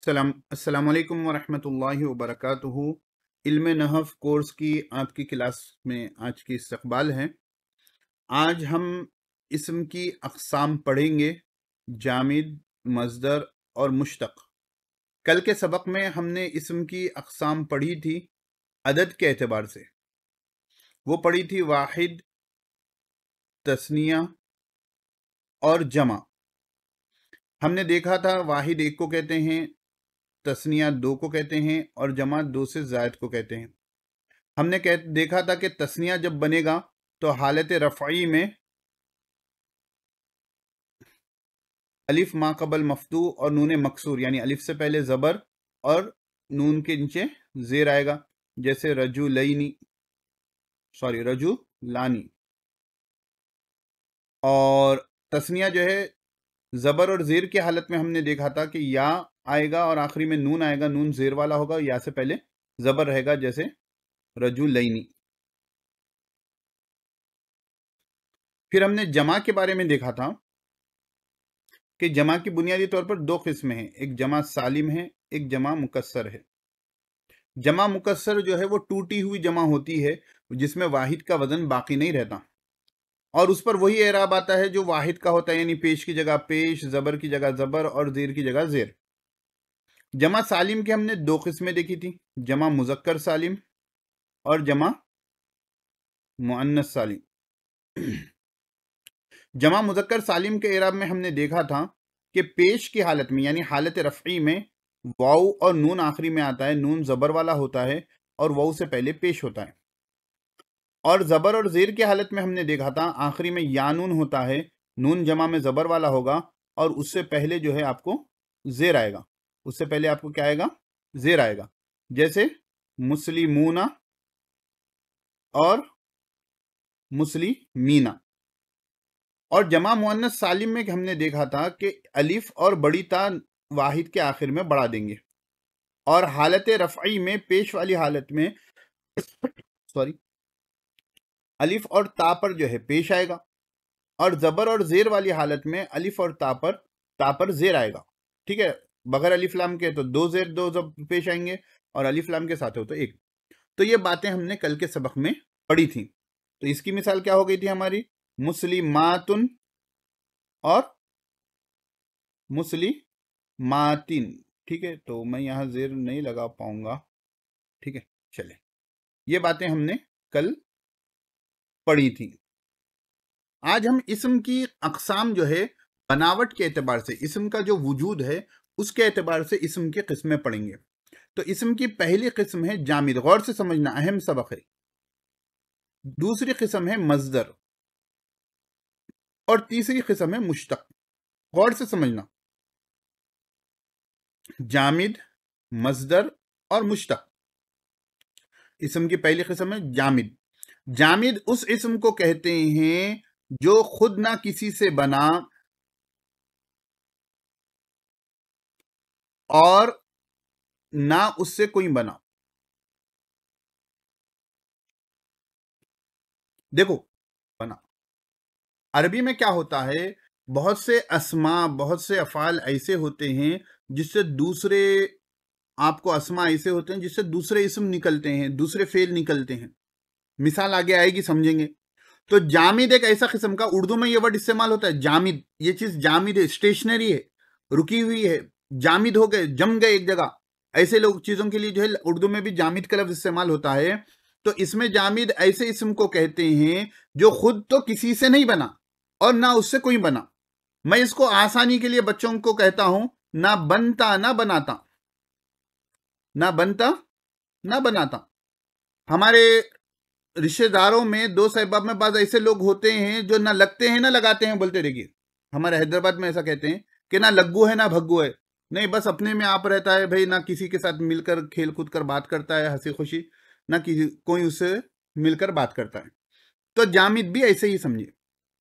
अस्सलामुअलैकुम वरहमतुल्लाहि वबरकातुहू। इल्म नहव कोर्स की आपकी क्लास में आज की इस्तकबाल है। आज हम इस्म की अक़साम पढ़ेंगे, जामिद, मज़दर और मुश्तक़। कल के सबक में हमने इस्म की अक़साम पढ़ी थी अदद के एतबार से। वो पढ़ी थी वाहिद, तस्निया और जमा। हमने देखा था वाहिद एक को कहते हैं, तस्निया दो को कहते हैं और जमा दो से ज़ायद को कहते हैं। हमने देखा था कि तस्निया जब बनेगा तो हालत रफ़ई में अलिफ मा कबल मफ्तू और नून मकसूर यानी अलिफ से पहले ज़बर और नून के नीचे ज़ेर आएगा, जैसे रजू लानी। और तस्निया जो है ज़बर और ज़ेर की हालत में हमने देखा था कि या आएगा और आखिरी में नून आएगा, नून ज़ेर वाला होगा, या से पहले ज़बर रहेगा, जैसे रजू लईनी। फिर हमने जमा के बारे में देखा था कि जमा की बुनियादी तौर पर दो किस्में हैं, एक जमा सालिम है, एक जमा मुकस्सर है। जमा मुकस्सर जो है वो टूटी हुई जमा होती है जिसमें वाहिद का वजन बाकी नहीं रहता और उस पर वही एराब आता है जो वाहिद का होता है, यानी पेश की जगह पेश, ज़बर की जगह ज़बर और ज़ेर की जगह ज़ेर। जमा सालिम के हमने दो किस्में देखी थी, जमा मुज़क्कर सालिम और जमा मुअन्नस सालिम। जमा मुज़क्कर सालिम के एराब में हमने देखा था कि पेश की हालत में यानी हालत रफ़ई में वाऊ और नून आखिरी में आता है, नून ज़बर वाला होता है और वाऊ से पहले पेश होता है। और ज़बर और ज़ेर की हालत में हमने देखा था आखिरी में या नून होता है, नून जमा में ज़बर वाला होगा और उससे पहले जो है आपको ज़ेर आएगा, उससे पहले आपको क्या आएगा, ज़ेर आएगा, जैसे मुस्लिमूना और मुस्लिमीना। और जमा मुअन्नस सालिम में हमने देखा था कि अलिफ और बड़ी ता वाहिद के आखिर में बढ़ा देंगे और हालत रफ़ई में पेश वाली हालत में अलिफ और ता पर जो है पेश आएगा और ज़बर और ज़ेर वाली हालत में अलिफ और ता पर ज़ेर आएगा। ठीक है, बगैर अलिफ लाम के तो दो ज़ेर दो जब पेश आएंगे और अलिफ लाम के साथ हो तो एक। तो ये बातें हमने कल के सबक में पढ़ी थी। तो इसकी मिसाल क्या हो गई थी हमारी, मुस्लिमातुन और मुस्लिमातिन। ठीक है, तो मैं यहाँ ज़ेर नहीं लगा पाऊंगा। ठीक है, चले, ये बातें हमने कल पढ़ी थी। आज हम इस्म की अक़साम जो है बनावट के एतबार से, इस्म का जो वजूद है उसके एतबार से इस्म की किस्में पढ़ेंगे। तो इस्म की पहली किस्म है जामिद, गौर से समझना, अहम सबक है। दूसरी किस्म है मज़दर और तीसरी किस्म है मुश्तक़। गौर से समझना, जामिद, मज़दर और मुश्तक़। इस्म की पहली किस्म है जामिद। जामिद उस इस्म को कहते हैं जो खुद ना किसी से बना और ना उससे कोई बना। देखो, बना अरबी में क्या होता है, बहुत से अस्मा, बहुत से अफ़ाल ऐसे होते हैं जिससे दूसरे, आपको अस्मा ऐसे होते हैं जिससे दूसरे इस्म निकलते हैं, दूसरे फेल निकलते हैं। मिसाल आगे आएगी, समझेंगे। तो जामिद एक ऐसा किस्म का, उर्दू में ये वर्ड इस्तेमाल होता है जामिद, ये चीज जामिद है, स्टेशनरी है, रुकी हुई है, जामिद हो गए, जम गए एक जगह। ऐसे लोग चीजों के लिए जो है उर्दू में भी जामिद का लफ्ज इस्तेमाल होता है। तो इसमें जामिद ऐसे इस्म को कहते हैं जो खुद तो किसी से नहीं बना और ना उससे कोई बना। मैं इसको आसानी के लिए बच्चों को कहता हूं, ना बनता ना बनाता, ना बनता ना बनाता। हमारे रिश्तेदारों में, दो सहबाब में बाज ऐसे लोग होते हैं जो ना लगते हैं ना लगाते हैं। बोलते देखिए, हमारे हैदराबाद में ऐसा कहते हैं कि ना लग्गू है ना भग्गू है, नहीं बस अपने में आप रहता है भाई, ना किसी के साथ मिलकर खेल कूद कर बात करता है हंसी खुशी, ना किसी कोई उससे मिलकर बात करता है। तो जामिद भी ऐसे ही समझिए।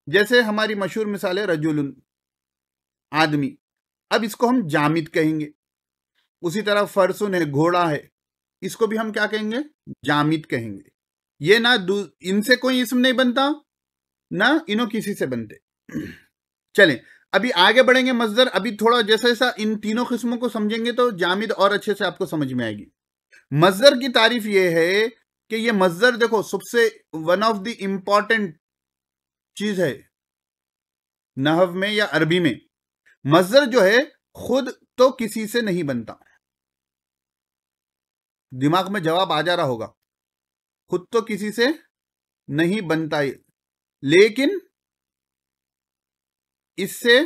जैसे हमारी मशहूर मिसाल है रजुलन, आदमी, अब इसको हम जामिद कहेंगे। उसी तरह फरसुन है, घोड़ा है, इसको भी हम क्या कहेंगे, जामिद कहेंगे। ये ना इनसे कोई इस्म नहीं बनता, ना इन्हों किसी से बनते। चलें, अभी आगे बढ़ेंगे मस्दर, अभी थोड़ा जैसा जैसा इन तीनों किस्मों को समझेंगे तो जामिद और अच्छे से आपको समझ में आएगी। मस्दर की तारीफ ये है कि ये मस्दर देखो सबसे वन ऑफ द इंपॉर्टेंट चीज है नहव में या अरबी में। मस्दर जो है खुद तो किसी से नहीं बनता। दिमाग में जवाब आ जा रहा होगा, खुद तो किसी से नहीं बनता, लेकिन इससे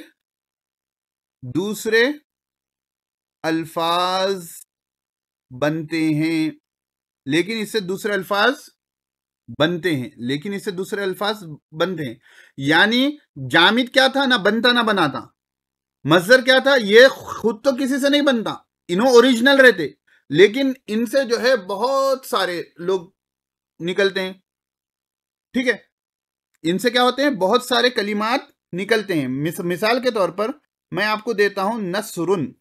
दूसरे अल्फाज बनते हैं, लेकिन इससे दूसरे अल्फाज बनते हैं, लेकिन इससे दूसरे अल्फाज बनते हैं। यानी जामिद क्या था, ना बनता ना बनाता। मस्दर क्या था, ये खुद तो किसी से नहीं बनता, इन्हों ओरिजिनल रहते, लेकिन इनसे जो है बहुत सारे लोग निकलते हैं। ठीक है, इनसे क्या होते हैं, बहुत सारे कलिमात निकलते हैं। मिसाल के तौर पर मैं आपको देता हूं नसरुन।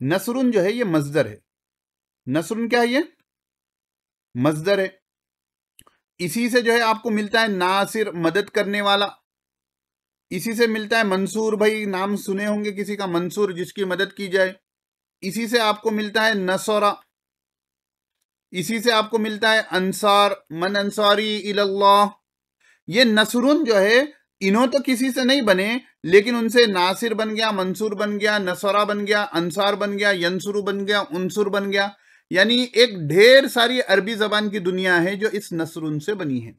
नसरुन जो है ये मस्दर है। नसरुन क्या है, ये मस्दर है। इसी से जो है आपको मिलता है नासिर, मदद करने वाला। इसी से मिलता है मंसूर, भाई नाम सुने होंगे किसी का, मंसूर जिसकी मदद की जाए। इसी से आपको मिलता है नसरा। इसी से आपको मिलता है अंसार, मन अंसारी इल्लाह। ये नसरुन जो है इन्हों तो किसी से नहीं बने, लेकिन उनसे नासिर बन गया, मंसूर बन गया, नसरा बन गया, अंसार बन गया, यंसुरु बन गया, उनसुर बन गया। यानी एक ढेर सारी अरबी जबान की दुनिया है जो इस नसरुन से बनी है।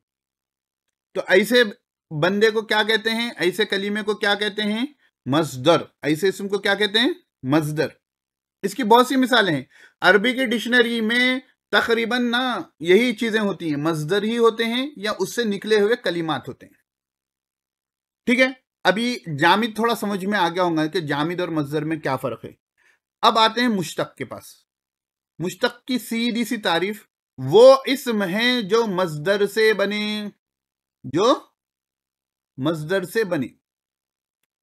तो ऐसे बंदे को क्या कहते हैं, ऐसे कलीमे को क्या कहते हैं, मस्दर। ऐसे इसम को क्या कहते हैं, मस्दर। इसकी बहुत सी मिसालें हैं अरबी की डिक्शनरी में। तकरीबन ना यही चीजें होती हैं, मस्दर ही होते हैं या उससे निकले हुए कलिमात होते हैं। ठीक है, अभी जामिद थोड़ा समझ में आ गया होगा कि जामिद और मस्दर में क्या फर्क है। अब आते हैं मुश्तक के पास। मुश्तक की सीधी सी तारीफ, वो इस्म है जो मस्दर से बने, जो मस्दर से बने।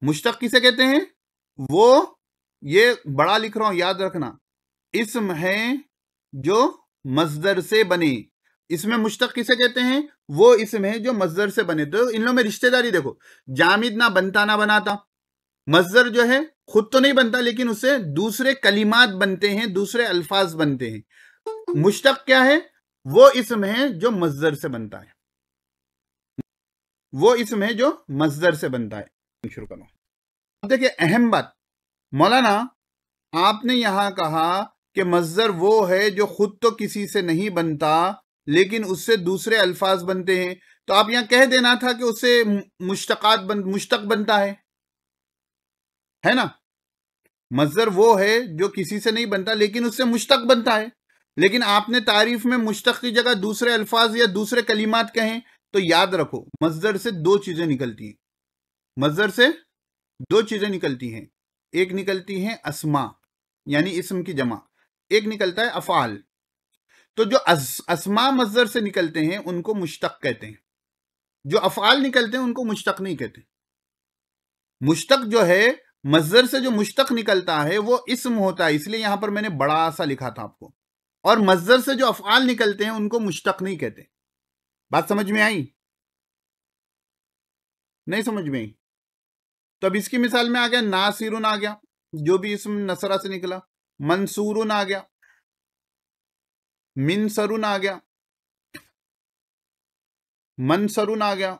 मुश्तक किसे कहते हैं, वो, ये बड़ा लिख रहा हूं याद रखना, इस्म है जो मस्दर से बने। इसमें मुश्तक किसे कहते हैं, वो इस्म है जो मस्दर से बने। तो इन लोगों में रिश्तेदारी देखो, जामिद ना बनता ना बनाता, मस्दर जो है खुद तो नहीं बनता, लेकिन उससे दूसरे कलिमात बनते हैं, दूसरे अल्फाज बनते हैं। मुश्तक क्या है, वो इस्म है जो मस्दर से बनता है, वो इस्म है जो मस्दर से बनता है। शुरू करो। अब देखिए अहम बात, मौलाना आपने यहां कहा कि मस्दर वो है जो खुद तो किसी से नहीं बनता, लेकिन उससे दूसरे अल्फाज बनते हैं। तो आप यहां कह देना था कि उससे मुश्तक बनता है ना। मस्दर वो है जो किसी से नहीं बनता, लेकिन उससे मुश्तक बनता है। लेकिन आपने तारीफ में मुश्तक की जगह दूसरे अल्फाज या दूसरे कलिमात कहें, तो याद रखो मस्दर से दो चीजें निकलती हैं। मस्दर से दो चीजें निकलती हैं, एक निकलती है अस्मा यानी इस्म की जमा, एक निकलता है अफाल। तो जो अस्मा मस्दर से निकलते हैं उनको मुश्तक कहते हैं, जो अफाल निकलते हैं उनको मुश्तक नहीं कहते। मुश्तक जो है, मस्दर से जो मुश्तक निकलता है वो इस्म होता है, इसलिए यहां पर मैंने बड़ा सा लिखा था आपको। और मस्दर से जो अफआल निकलते हैं उनको मुश्तक नहीं कहते। बात समझ में आई, नहीं समझ में आई? तो अब इसकी मिसाल में आ गया नासिरुन आ गया, जो भी इसम नसरा से निकला। मंसूरुन आ गया, मिनसरुन आ गया, मनसरुन आ गया,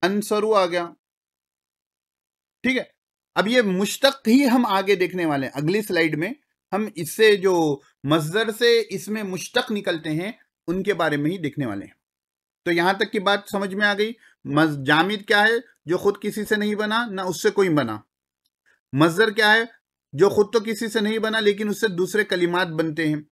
अनसरु आ गया। ठीक है, अब ये मुश्तक ही हम आगे देखने वाले हैं, अगली स्लाइड में हम इससे जो मस्दर से इसमें मुश्तक निकलते हैं उनके बारे में ही देखने वाले हैं। तो यहां तक की बात समझ में आ गई। जामिद क्या है, जो खुद किसी से नहीं बना ना उससे कोई बना। मस्दर क्या है, जो खुद तो किसी से नहीं बना लेकिन उससे दूसरे कलिमात बनते हैं।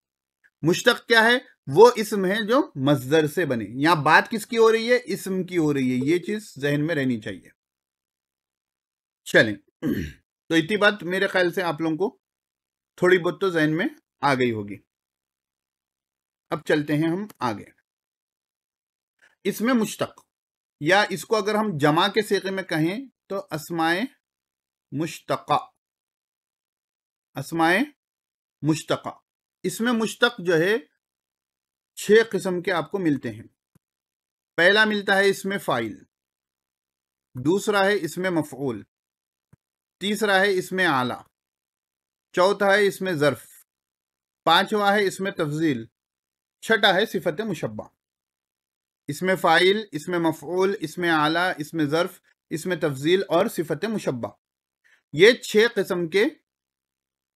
मुश्तक क्या है, वो इस्म है जो मस्दर से बने। यहां बात किसकी हो रही है, इस्म की हो रही है, ये चीज जहन में रहनी चाहिए। चलें तो इतनी बात मेरे ख्याल से आप लोगों को थोड़ी बहुत तो जहन में आ गई होगी। अब चलते हैं हम आगे। इसमें मुश्तक, या इसको अगर हम जमा के सीगे में कहें तो अस्माए मुश्तका, अस्माए मुश्तका। इसमें मुश्तक जो है 6 किस्म के आपको मिलते हैं। पहला मिलता है इसमें फाइल, दूसरा है इसमें मफऊल, तीसरा है इसमें आला, चौथा है इसमें ज़र्फ, पांचवा है इसमें तफजील, छठा है सिफत मुशब्बा। इसमें फाइल, इसमें मफऊल, इसमें आला, इसमें ज़र्फ, इसमें तफजील और सिफत मुशब्बा। ये 6 किस्म के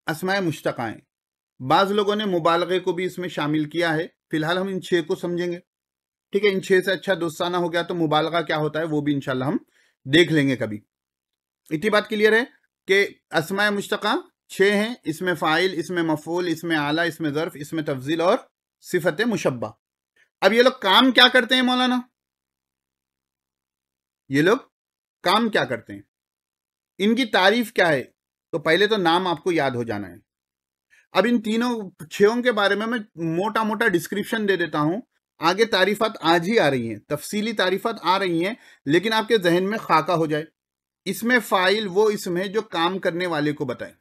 अस्माए मुश्तक़ा हैं। बाज़ लोगों ने मुबालगे को भी इसमें शामिल किया है। फिलहाल हम इन 6 को समझेंगे, ठीक है। इन 6 से अच्छा दोस्ताना हो गया तो मुबालगा क्या होता है वो भी इंशाल्लाह हम देख लेंगे कभी। इतनी बात क्लियर है कि अस्माए मुश्तक़ा 6 हैं। इसमें फ़ाइल, इसमें मफ़ऊल, इसमें आला, इसमें ज़र्फ़, इसमें तफ़ज़ील और सिफ़त मुशब्बा। अब ये लोग काम क्या करते हैं मौलाना? ये लोग काम क्या करते हैं, इनकी तारीफ क्या है? तो पहले तो नाम आपको याद हो जाना है। अब इन तीनों 6 के बारे में मैं मोटा मोटा डिस्क्रिप्शन दे देता हूं। आगे तारीफात आज ही आ रही हैं, तफसीली तारीफात आ रही हैं, लेकिन आपके जहन में खाका हो जाए। इसमें फाइल वो इसम है जो काम करने वाले को बताए।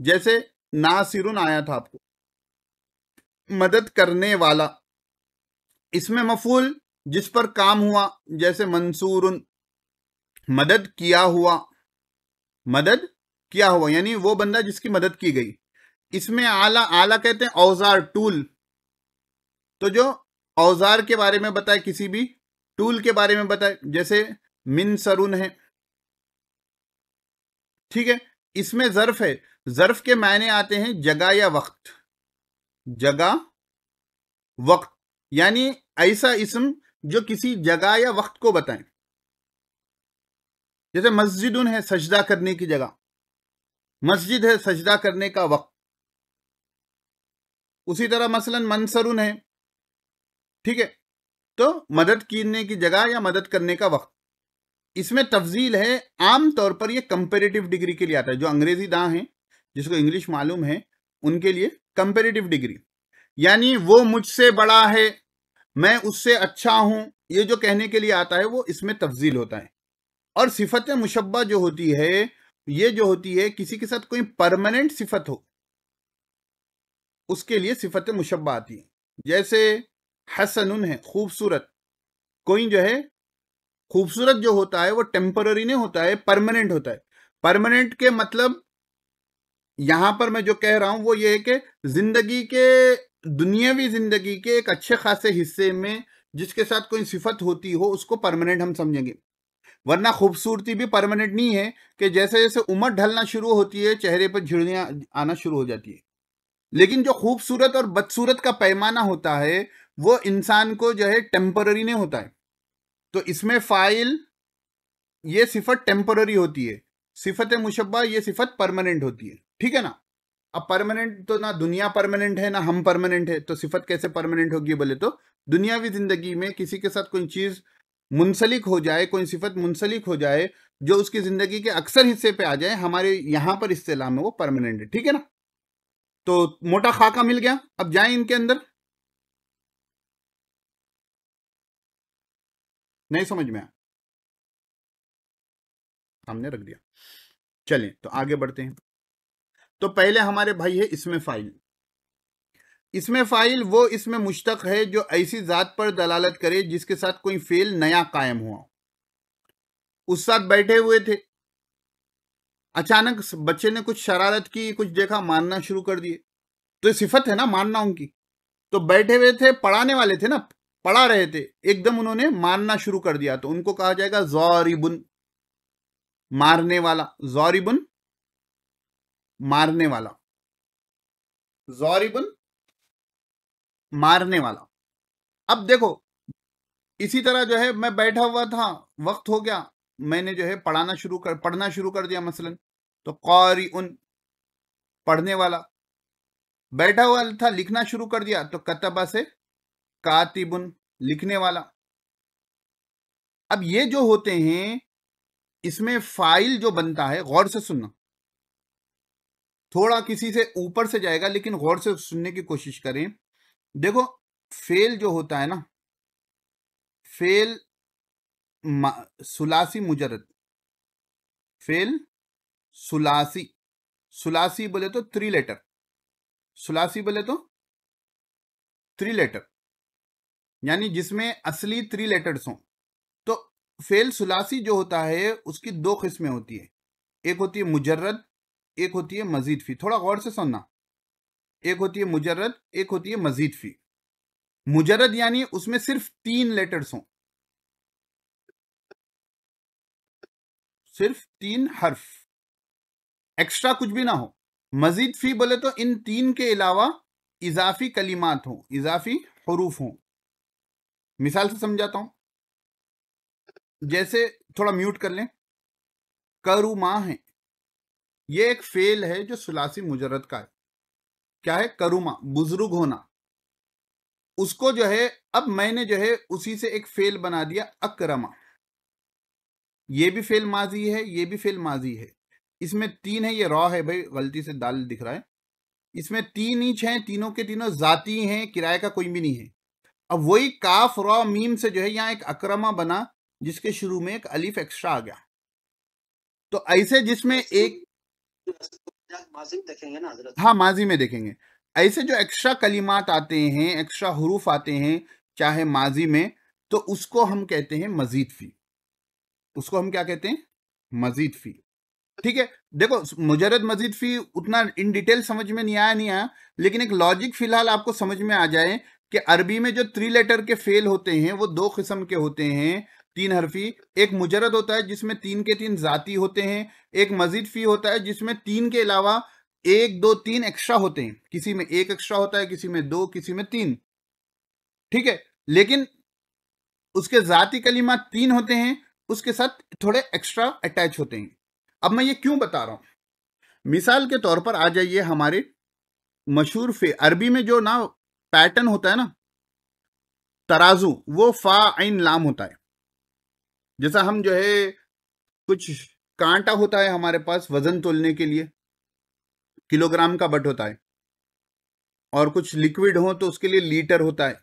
जैसे नासिरुन आया था आपको, मदद करने वाला। इसमें मफूल जिस पर काम हुआ, जैसे मंसूरुन, मदद किया हुआ, मदद किया हुआ यानी वो बंदा जिसकी मदद की गई। इसमें आला, आला कहते हैं औजार, टूल। तो जो औजार के बारे में बताए, किसी भी टूल के बारे में बताए, जैसे मिन सरुन है, ठीक है। इसमें ज़र्फ है, ज़र्फ के मायने आते हैं जगह या वक्त, जगह वक्त, यानी ऐसा इस्म जो किसी जगह या वक्त को बताएं। जैसे मस्जिदुन है, सजदा करने की जगह, मस्जिद है, सजदा करने का वक्त। उसी तरह मसलन मनसरुन है, ठीक है, तो मदद करने की जगह या मदद करने का वक्त। इसमें तफजील है, आमतौर पर यह कंपेरेटिव डिग्री के लिए आता है। जो अंग्रेजी दां हैं, जिसको इंग्लिश मालूम है, उनके लिए कंपेरेटिव डिग्री यानी वो मुझसे बड़ा है, मैं उससे अच्छा हूं, ये जो कहने के लिए आता है वो इसमें तफजील होता है। और सिफत मुशब्बा जो होती है, ये जो होती है किसी के साथ कोई परमानेंट सिफत हो, उसके लिए सिफत मुशब्बा आती है। जैसे हसनुन है, खूबसूरत। कोई जो है खूबसूरत जो होता है वो टेम्पररी नहीं होता है, परमानेंट होता है। परमानेंट के मतलब यहां पर मैं जो कह रहा हूं वो ये है कि जिंदगी के, दुनियावी जिंदगी के एक अच्छे खासे हिस्से में जिसके साथ कोई सिफत होती हो उसको परमानेंट हम समझेंगे। वरना खूबसूरती भी परमानेंट नहीं है कि जैसे जैसे उम्र ढलना शुरू होती है चेहरे पर झुर्रियां आना शुरू हो जाती है। लेकिन जो खूबसूरत और बदसूरत का पैमाना होता है वो इंसान को जो है टेम्पररी नहीं होता है। तो इसमें फाइल ये सिफत टेम्पररी होती है, सिफत मुशब्बा ये सिफत परमानेंट होती है, ठीक है ना। अब परमानेंट तो ना दुनिया परमानेंट है ना हम परमानेंट है, तो सिफत कैसे परमानेंट होगी? बोले तो दुनियावी जिंदगी में किसी के साथ कोई चीज मुंसलिक हो जाए, कोई सिफत मुंसलिक हो जाए जो उसकी जिंदगी के अक्सर हिस्से पे आ जाए, हमारे यहां पर इस्तेलाह में वो परमानेंट है, ठीक है ना। तो मोटा खाका मिल गया। अब जाए इनके अंदर, नहीं समझ में आया, हमने रख दिया। चलिए तो आगे बढ़ते हैं। तो पहले हमारे भाई है इसमें फाइल। इसमें फाइल वो इसमें मुश्तक है जो ऐसी जात पर दलालत करे जिसके साथ कोई फेल नया कायम हुआ। उस साथ बैठे हुए थे, अचानक बच्चे ने कुछ शरारत की, कुछ देखा, मारना शुरू कर दिए। तो ये सिफत है ना मारना उनकी। तो बैठे हुए थे, पढ़ाने वाले थे ना, पढ़ा रहे थे, एकदम उन्होंने मारना शुरू कर दिया, तो उनको कहा जाएगा ज़ारिबुन, मारने वाला। ज़ारिबुन मारने वाला, ज़ारिबुन मारने वाला। अब देखो इसी तरह जो है मैं बैठा हुआ था, वक्त हो गया, मैंने जो है पढ़ना शुरू कर दिया मसलन। तो क़ारिउन पढ़ने वाला, बैठा हुआ था लिखना शुरू कर दिया, तो कतबा से कातिबुन लिखने वाला। अब ये जो होते हैं इसमें फाइल जो बनता है, गौर से सुनना, थोड़ा किसी से ऊपर से जाएगा लेकिन गौर से सुनने की कोशिश करें। देखो फेल जो होता है ना, फेल सुलासी मुजरद, फेल सुलासी, सुलासी बोले तो 3 लेटर, सुलासी बोले तो 3 लेटर, यानी जिसमें असली 3 लेटर्स हों। तो फेल सुलासी जो होता है उसकी 2 किस्में होती है, एक होती है मुजर्रद, एक होती है मजीद फी। थोड़ा गौर से सुनना, एक होती है मुजर्रद, एक होती है मजीद फी। मुजर्रद यानी उसमें सिर्फ 3 लेटर्स हों, सिर्फ 3 हर्फ, एक्स्ट्रा कुछ भी ना हो। मजीद फी बोले तो इन 3 के अलावा इजाफी कलिमात हो, इजाफी हरूफ हो। मिसाल से समझाता हूं, जैसे थोड़ा म्यूट कर लें। करुमा है, ये एक फेल है जो सुलासी मुजर्रद का है। क्या है? करुमा, बुजुर्ग होना। उसको जो है अब मैंने जो है उसी से एक फेल बना दिया अकरमा। ये भी फेल माजी है, ये भी फेल माजी है। इसमें 3 है, ये रॉ है भाई, गलती से दाल दिख रहा है। इसमें 3 ईच हैं, तीनों के तीनों जाती हैं, किराए का कोई भी नहीं है। अब वही काफ रॉ मीम से जो है यहाँ एक अकरमा बना, जिसके शुरू में एक अलिफ एक्स्ट्रा आ गया। तो ऐसे जिसमें एक माजी में देखेंगे ना हजरत? हाँ, माजी में देखेंगे। ऐसे जो एक्स्ट्रा कलिमात आते हैं, एक्स्ट्रा हुरूफ आते हैं चाहे माजी में, तो उसको हम कहते हैं मजीद फी। उसको हम क्या कहते हैं? मजीद फी। ठीक है, देखो मुजर्रद मजीद फी उतना इन डिटेल समझ में नहीं आया, लेकिन एक लॉजिक फिलहाल आपको समझ में आ जाए कि अरबी में जो 3 लेटर के फेल होते हैं वो 2 किस्म के होते हैं, 3 हरफी। एक मुजर्रद होता है जिसमें 3 के 3 जाती होते हैं, एक मजीद फी होता है जिसमें 3 के अलावा 1, 2, 3 एक्स्ट्रा होते हैं। किसी में 1 एक्स्ट्रा होता है, किसी में 2, किसी में 3। ठीक है, लेकिन उसके जाती कलिमा 3 होते हैं, उसके साथ थोड़े एक्स्ट्रा अटैच होते हैं। अब मैं ये क्यों बता रहा हूं, मिसाल के तौर पर आ जाइए हमारे मशहूर अरबी में जो ना पैटर्न होता है ना, तराजू, वो फा आइन लाम होता है। जैसा हम जो है कुछ कांटा होता है हमारे पास वजन तोलने के लिए, किलोग्राम का बट होता है, और कुछ लिक्विड हो तो उसके लिए लीटर होता है।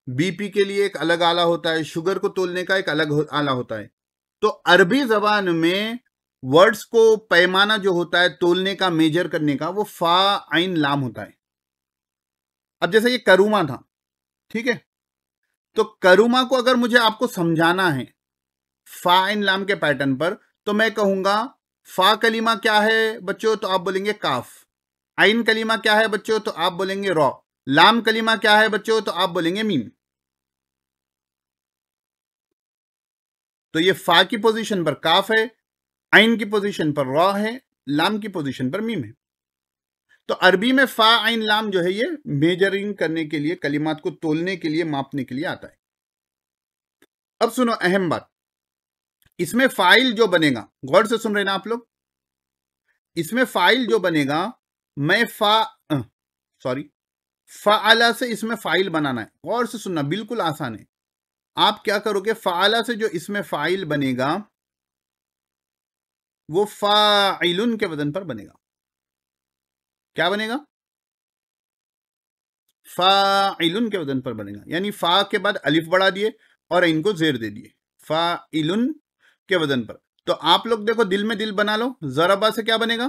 बीपी के लिए एक अलग आला होता है, शुगर को तोलने का एक अलग आला होता है। तो अरबी जबान में वर्ड्स को पैमाना जो होता है तोलने का, मेजर करने का, वो फा आइन लाम होता है। अब जैसे ये करूमा था, ठीक है, तो करूमा को अगर मुझे आपको समझाना है फा आइन लाम के पैटर्न पर, तो मैं कहूंगा फा कलीमा क्या है बच्चों, तो आप बोलेंगे काफ। आइन कलीमा क्या है बच्चों, तो आप बोलेंगे रॉ। लाम कलीमा क्या है बच्चों, तो आप बोलेंगे मीम। तो ये फा की पोजीशन पर काफ है, आइन की पोजीशन पर रॉ है, लाम की पोजीशन पर मीम है। तो अरबी में फा आइन लाम जो है ये मेजरिंग करने के लिए, कलिमात को तोलने के लिए, मापने के लिए आता है। अब सुनो अहम बात, इसमें फाइल जो बनेगा, गौर से सुन रहे ना आप लोग, इसमें फाइल जो बनेगा, मैं फाला से इसमें फाइल बनाना है। गौर से सुनना, बिल्कुल आसान है। आप क्या करोगे, फाला से जो इसमें फाइल बनेगा वो फाइलुन के वजन पर बनेगा। क्या बनेगा? फाइलुन के वजन पर बनेगा, यानी फा के बाद अलिफ बढ़ा दिए और इनको जेर दे दिए, फाइलुन के वजन पर। तो आप लोग देखो, दिल में दिल बना लो, जरबा से क्या बनेगा?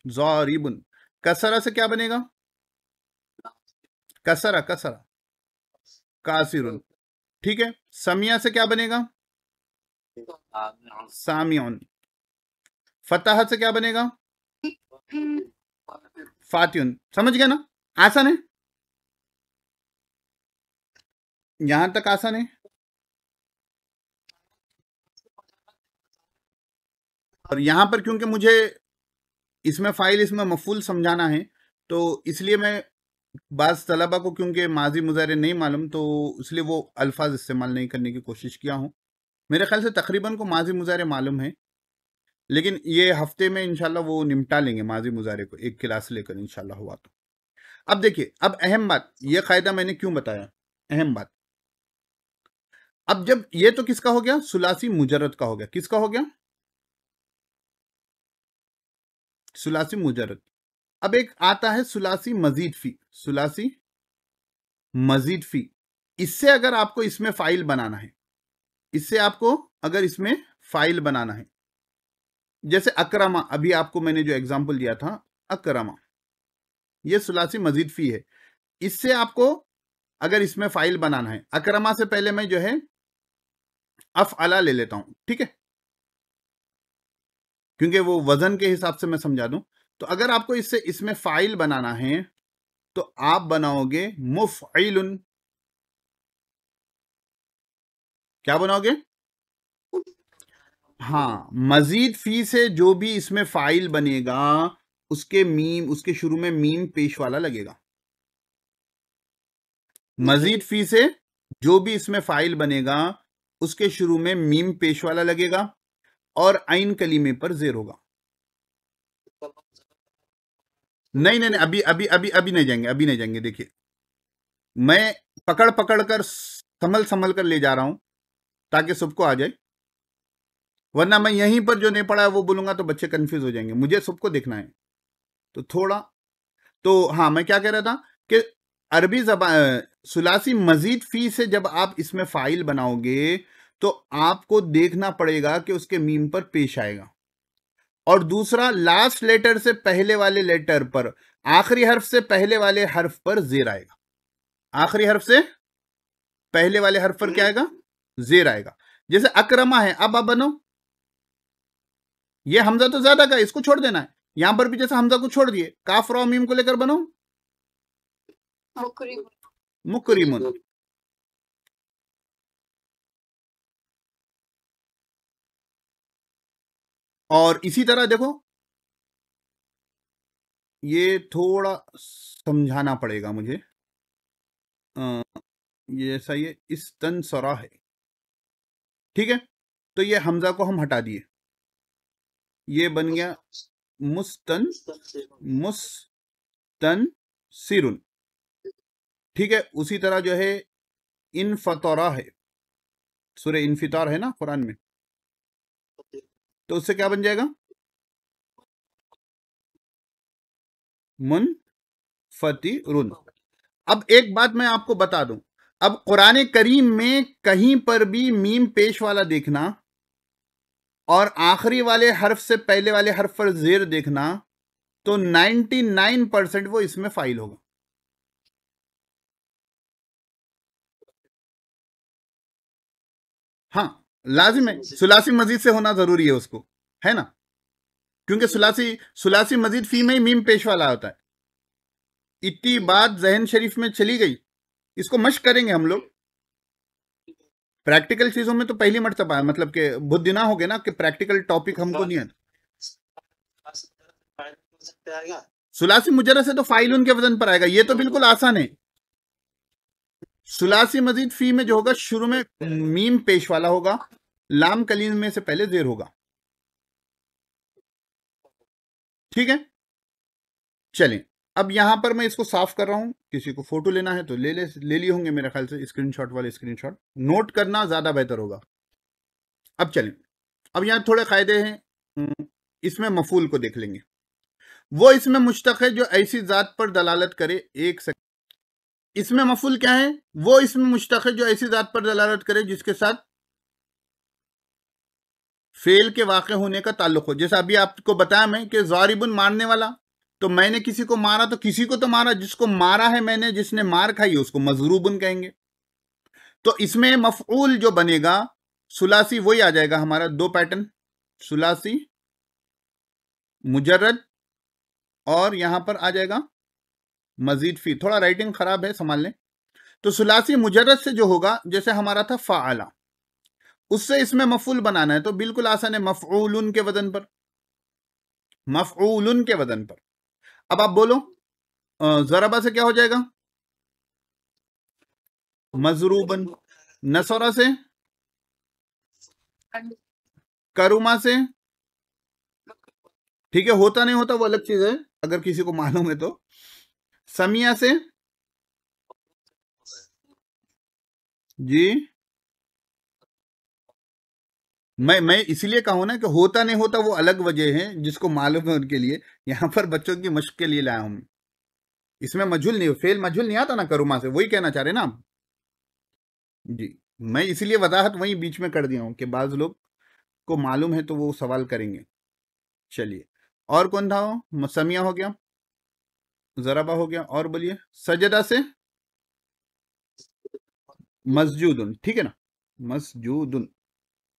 ज़ारिबुन। कसरा से क्या बनेगा? कसरा, कसरा, कासिरुन। ठीक है, समिया से क्या बनेगा? सामिउन। फतह से क्या बनेगा? फातियुन। समझ गया ना? आसान है, यहां तक आसान है। और यहां पर क्योंकि मुझे इसमें फाइल, इसमें मफूल समझाना है, तो इसलिए मैं बाज़ तलबा को क्योंकि माजी मुज़ारे नहीं मालूम, तो इसलिए वो अल्फाज इस्तेमाल नहीं करने की कोशिश किया हूँ। मेरे ख्याल से तकरीबन को माजी मुज़ारे मालूम है, लेकिन ये हफ्ते में इंशाल्लाह वो निपटा लेंगे माजी मुज़ारे को, एक क्लास लेकर इंशाल्लाह हुआ तो। अब देखिए, अब अहम बात, ये कायदा मैंने क्यों बताया, अहम बात। अब जब ये तो किसका हो गया, सुलासी मुजर्रद का हो गया। किसका हो गया? सुलासी मुजर्रद। अब एक आता है सुलासी मजीद फी, सुलासी मजीद फी। इससे अगर आपको इसमें फाइल बनाना है, इससे आपको अगर इसमें फाइल बनाना है, जैसे अकरमा, अभी आपको मैंने जो एग्जांपल दिया था अकरमा, ये सुलासी मजीद फी है। इससे आपको अगर इसमें फाइल बनाना है, अकरमा से पहले मैं जो है अफअला ले लेता हूं, ठीक है, क्योंकि वो वजन के हिसाब से मैं समझा दूं। तो अगर आपको इससे इसमें फाइल बनाना है तो आप बनाओगे मुफ़इलुन। क्या बनाओगे? हाँ, मजीद फी से जो भी इसमें फाइल बनेगा उसके शुरू में मीम पेश वाला लगेगा। मजीद फी से जो भी इसमें फाइल बनेगा उसके शुरू में मीम पेश वाला लगेगा और आइन कलीमे पर जेर होगा। नहीं नहीं नहीं, अभी अभी अभी अभी नहीं जाएंगे, अभी नहीं जाएंगे। देखिए, मैं पकड़ पकड़ कर संभल संभल कर ले जा रहा हूं ताकि सबको आ जाए, वरना मैं यहीं पर जो नहीं पढ़ा है वो बोलूंगा तो बच्चे कंफ्यूज हो जाएंगे। मुझे सबको देखना है तो थोड़ा। तो हाँ, मैं क्या कह रहा था कि अरबी ज़बान सुलासी मजीद फी से जब आप इसमें फाइल बनाओगे तो आपको देखना पड़ेगा कि उसके मीम पर पेश आएगा, और दूसरा लास्ट लेटर से पहले वाले लेटर पर, आखिरी हर्फ से पहले वाले हर्फ पर जेर आएगा। आखिरी हर्फ से पहले वाले हर्फ पर क्या आएगा? जेर आएगा। जैसे अकरमा है, अब आप बनो, ये हमजा तो ज्यादा का, इसको छोड़ देना है। यहां पर भी जैसे हमजा को छोड़ दिए, काफ रा मीम को लेकर बनो मुकरिमुन। और इसी तरह देखो, ये थोड़ा समझाना पड़ेगा मुझे। ये ऐसा, ये इस्तनसरा है, ठीक है। तो ये हमजा को हम हटा दिए, ये बन गया मुस्तनसिरुन, ठीक है। उसी तरह जो है इनफतरा है, सूरह इनफितार है ना कुरान में, तो उससे क्या बन जाएगा? मुनफतिरुन। अब एक बात मैं आपको बता दूं, अब कुरान करीम में कहीं पर भी मीम पेश वाला देखना और आखिरी वाले हर्फ से पहले वाले हर्फ पर जेर देखना, तो 99% वो इसमें फाइल होगा। हाँ, लाजिम है, सुलासी मजीद से होना जरूरी है उसको, है ना, क्योंकि सुलासी मजीद फी में ही मीम पेश वाला होता है। इतनी बात जहन शरीफ में चली गई, इसको मश्क करेंगे हम लोग। प्रैक्टिकल चीजों में तो पहली मर्तबा है, मतलब कि बुद्ध ना हो गए ना कि प्रैक्टिकल टॉपिक हमको नहीं आता। सुलासी मुजर्रद से तो फाइल उनके वजन पर आएगा, ये तो बिल्कुल आसान है। सुलासी मजीद फी में जो होगा शुरू में मीम पेश वाला होगा, लाम कलीम में से पहले जेर होगा, ठीक है। चलें, अब यहां पर मैं इसको साफ कर रहा हूं। किसी को फोटो लेना है तो ले लिए होंगे मेरे ख्याल से, स्क्रीनशॉट वाले स्क्रीनशॉट नोट करना ज्यादा बेहतर होगा। अब चलें, अब यहां थोड़े कायदे हैं, इसमें मफूल को देख लेंगे। वो इसमें मुश्तक है जो ऐसी जात पर दलालत करे। एक सेकंड, इसमें मफूल क्या है? वो इसमें मुश्तक है जो ऐसी जात पर दलालत करे जिसके साथ फेल के वाक़े होने का ताल्लुक हो। जैसा अभी आपको बताया मैं कि ज़ारिबुन मारने वाला, तो मैंने किसी को मारा तो किसी को तो मारा, जिसको मारा है मैंने, जिसने मार खाई उसको मजरूबुन कहेंगे। तो इसमें मफऊल जो बनेगा सुलासी वही आ जाएगा हमारा, दो पैटर्न, सुलासी मुजर्रद और यहां पर आ जाएगा मजीद फी। थोड़ा राइटिंग खराब है, संभाल लें। तो सुलासी मुजर्रद से जो होगा, जैसे हमारा था फ़ाअला, उससे इसमें मफूल बनाना है तो बिल्कुल आसान है, मफऊलुन के वजन पर, मफऊलुन के वजन पर। अब आप बोलो ज़रबा से क्या हो जाएगा? मजरूबन। नसरा से, करुमा से, ठीक है, होता नहीं होता वो अलग चीज है, अगर किसी को मालूम है तो। समिया से, जी मैं इसलिए कहूं ना कि होता नहीं होता वो अलग वजह है, जिसको मालूम है उनके लिए। यहां पर बच्चों की मश्क के लिए लाया हूं। इसमें मजहूल नहीं, फेल मजहूल नहीं आता ना करुमा से, वही कहना चाह रहे ना आप जी। मैं इसलिए वजाहत वही बीच में कर दिया हूं कि बाज लोग को मालूम है तो वो सवाल करेंगे। चलिए, और कौन था वो? समिया हो गया, ज़रबा हो गया, और बोलिए सजदा से मस्जूदुन, ठीक है ना, मस्जूदुन।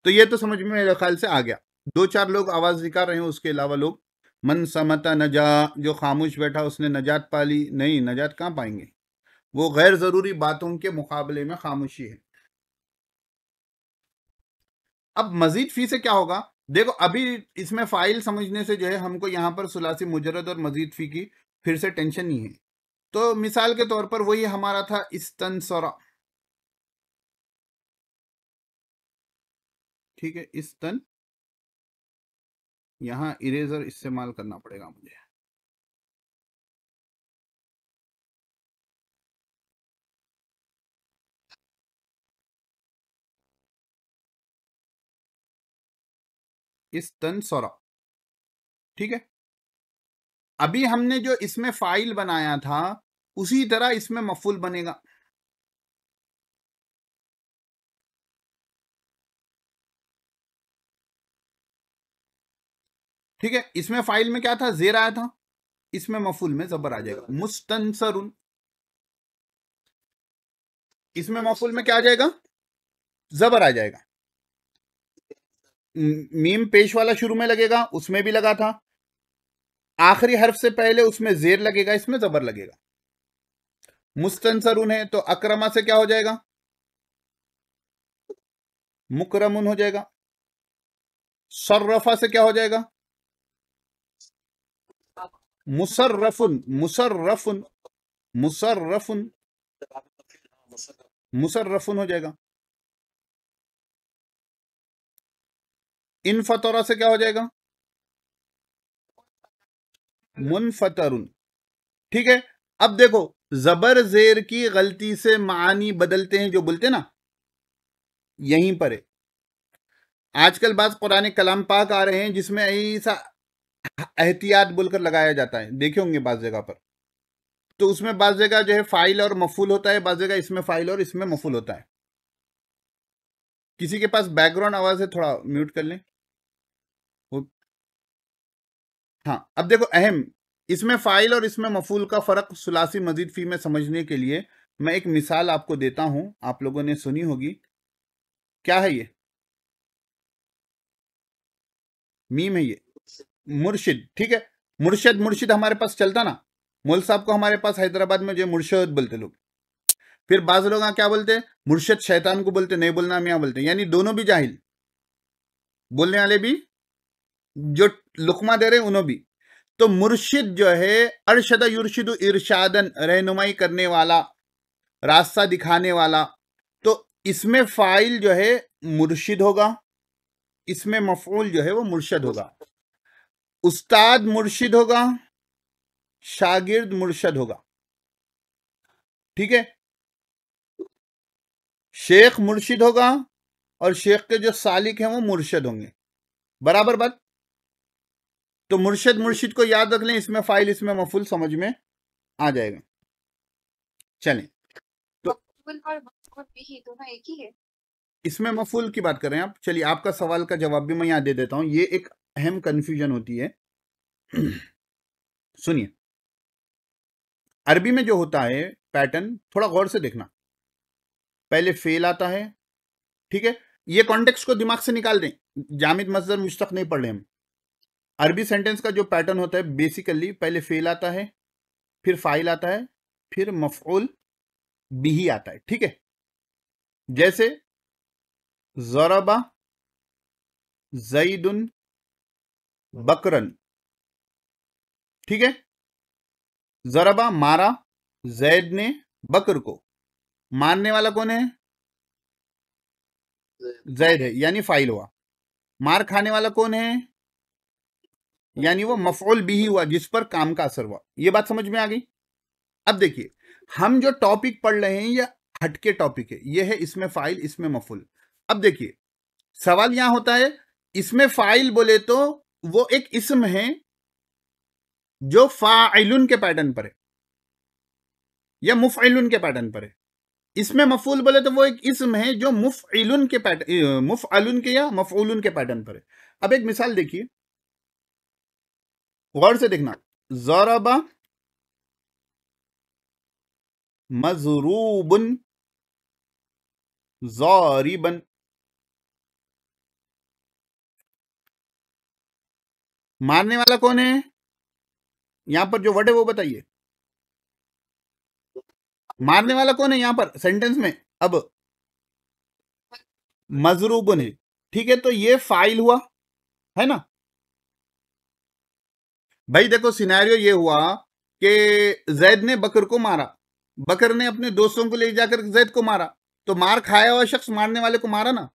तो ये तो समझ में मेरे ख्याल से आ गया। 2-4 लोग आवाज निकाल रहे हैं, उसके अलावा लोग मन समता नजा, जो खामोश बैठा उसने नजात पा ली, नहीं नजात कहाँ पाएंगे, वो गैर जरूरी बातों के मुकाबले में खामोशी है। अब मजीद फी से क्या होगा, देखो अभी इसमें फाइल समझने से जो है हमको यहाँ पर सुलासी मुजरद और मजीद फी की फिर से टेंशन नहीं है। तो मिसाल के तौर पर वही हमारा था इस्तनसरा, ठीक है, इस्तन, यहाँ इरेजर इस्तेमाल करना पड़ेगा मुझे, इस्तनसरा, ठीक है। अभी हमने जो इसमें फाइल बनाया था उसी तरह इसमें मफूल बनेगा, ठीक है। इसमें फाइल में क्या था, जेर आया था, इसमें मफूल में जबर आ जाएगा, मुस्तनसरुन। इसमें मफूल में क्या आ जाएगा, जबर आ जाएगा। मीम पेश वाला शुरू में लगेगा, उसमें भी लगा था, आखिरी हर्फ से पहले उसमें जेर लगेगा, इसमें जबर लगेगा। मुस्तनसरुन है तो अकरमा से क्या हो जाएगा, मुकरमुन हो जाएगा। सर्रफा से क्या हो जाएगा, मुसर्रफुन, मुसर्रफुन, मुसर्रफुन, मुसर्रफुन हो जाएगा। इन फतरा से क्या हो जाएगा, मुनफतरुन, ठीक है। अब देखो जबर जेर की गलती से मानी बदलते हैं जो बोलते हैं ना, यहीं पर है। आजकल बात कुरान कलाम पाक आ रहे हैं जिसमें ऐसा एहतियात बोलकर लगाया जाता है, देखे होंगे बाज जगह पर। तो उसमें बाज जगह जो है फाइल और मफूल होता है, बाज जगह इसमें फाइल और इसमें मफूल होता है। किसी के पास बैकग्राउंड आवाज है, थोड़ा म्यूट कर लें। हाँ, अब देखो अहम, इसमें फाइल और इसमें मफूल का फर्क सुलासी मजीद फी में समझने के लिए मैं एक मिसाल आपको देता हूं, आप लोगों ने सुनी होगी। क्या है ये, मीम है ये, मुर्शिद, ठीक है। मुर्शिद, मुर्शिद हमारे पास चलता ना, मौल साहब को हमारे पास हैदराबाद में जो मुर्शिद बोलते लोग। फिर बाज लोग क्या बोलते हैं, मुर्शिद शैतान को बोलते, नहीं बोलना मियाँ बोलते, यानी दोनों भी जाहिल, बोलने वाले भी, जो लुकमा दे रहे उन्हों भी। तो मुर्शिद जो है अरशद युर्शिदु इरशादन, रहनुमाई करने वाला, रास्ता दिखाने वाला। तो इसमें फाइल जो है मुर्शिद होगा, इसमें मफऊल जो है वो मुर्शद होगा। उस्ताद मुर्शिद होगा, शागिर्द मुर्शद होगा, ठीक है। शेख मुर्शिद होगा और शेख के जो सालिक हैं वो मुर्शद होंगे, बराबर बात। तो मुर्शद मुर्शिद को याद रख लें, इसमें फाइल इसमें मफूल समझ में आ जाएगा। चलें, तो दोनों एक ही है, इसमें मफूल की बात कर रहे हैं आप। चलिए आपका सवाल का जवाब भी मैं यहां दे देता हूं, ये एक अहम कंफ्यूजन होती है। सुनिए, अरबी में जो होता है पैटर्न, थोड़ा गौर से देखना। पहले फेल आता है, ठीक है, ये कॉन्टेक्स्ट को दिमाग से निकाल दें, जामिद मस्दर मुश्तक नहीं पढ़ रहे हम। अरबी सेंटेंस का जो पैटर्न होता है बेसिकली पहले फेल आता है, फिर फाइल आता है, फिर मफऊल बिही आता है, ठीक है। जैसे ज़रबा ज़ैदुन बकरन, ठीक है। ज़रबा मारा, जैद ने बकर को, मारने वाला कौन है, जैद है, यानी फाइल हुआ। मार खाने वाला कौन है, यानी वो मफऊल बिही हुआ, जिस पर काम का असर हुआ। ये बात समझ में आ गई। अब देखिए हम जो टॉपिक पढ़ रहे हैं ये हटके टॉपिक है, ये है इसमें फाइल इसमें मफूल। अब देखिए सवाल यहां होता है, इसमें फाइल बोले तो वो एक इस्म है जो फाइलुन के पैटर्न पर है या मुफइलुन के पैटर्न पर है। इसमें मफूल बोले तो वो एक इस्म है जो मुफइलुन के पैटर्न, मुफअलुन के या मफऊलुन के पैटर्न पर है। अब एक मिसाल देखिए, गौर से देखना, ज़रबा मजरूबुन, ज़ारिबन। मारने वाला कौन है यहां पर? जो वर्ड है वो बताइए। मारने वाला कौन है यहां पर सेंटेंस में? अब मजरूबुन है, ठीक है, तो ये फाइल हुआ, है ना भाई? देखो सिनेरियो ये हुआ कि जैद ने बकर को मारा, बकर ने अपने दोस्तों को ले जाकर जैद को मारा, तो मार खाया हुआ शख्स मारने वाले को मारा ना?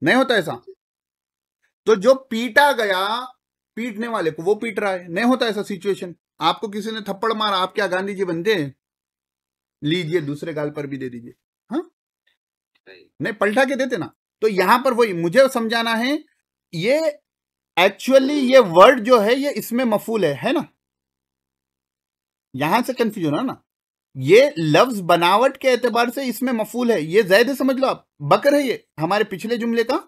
नहीं होता ऐसा? तो जो पीटा गया, पीटने वाले को वो पीट रहा है, नहीं होता ऐसा सिचुएशन? आपको किसी ने थप्पड़ मारा, आप क्या गांधी जी बनते हैं? लीजिए दूसरे गाल पर भी दे दीजिए, हाँ नहीं पलटा के देते ना? तो यहां पर वही मुझे समझाना है, ये एक्चुअली ये वर्ड जो है ये इसमें मफूल है ना? यहां से कंफ्यूजन है ना? ये लफ्ज बनावट के एतबार से इसमें मफूल है, ये जैद है, समझ लो आप। बकर है ये, हमारे पिछले जुमले का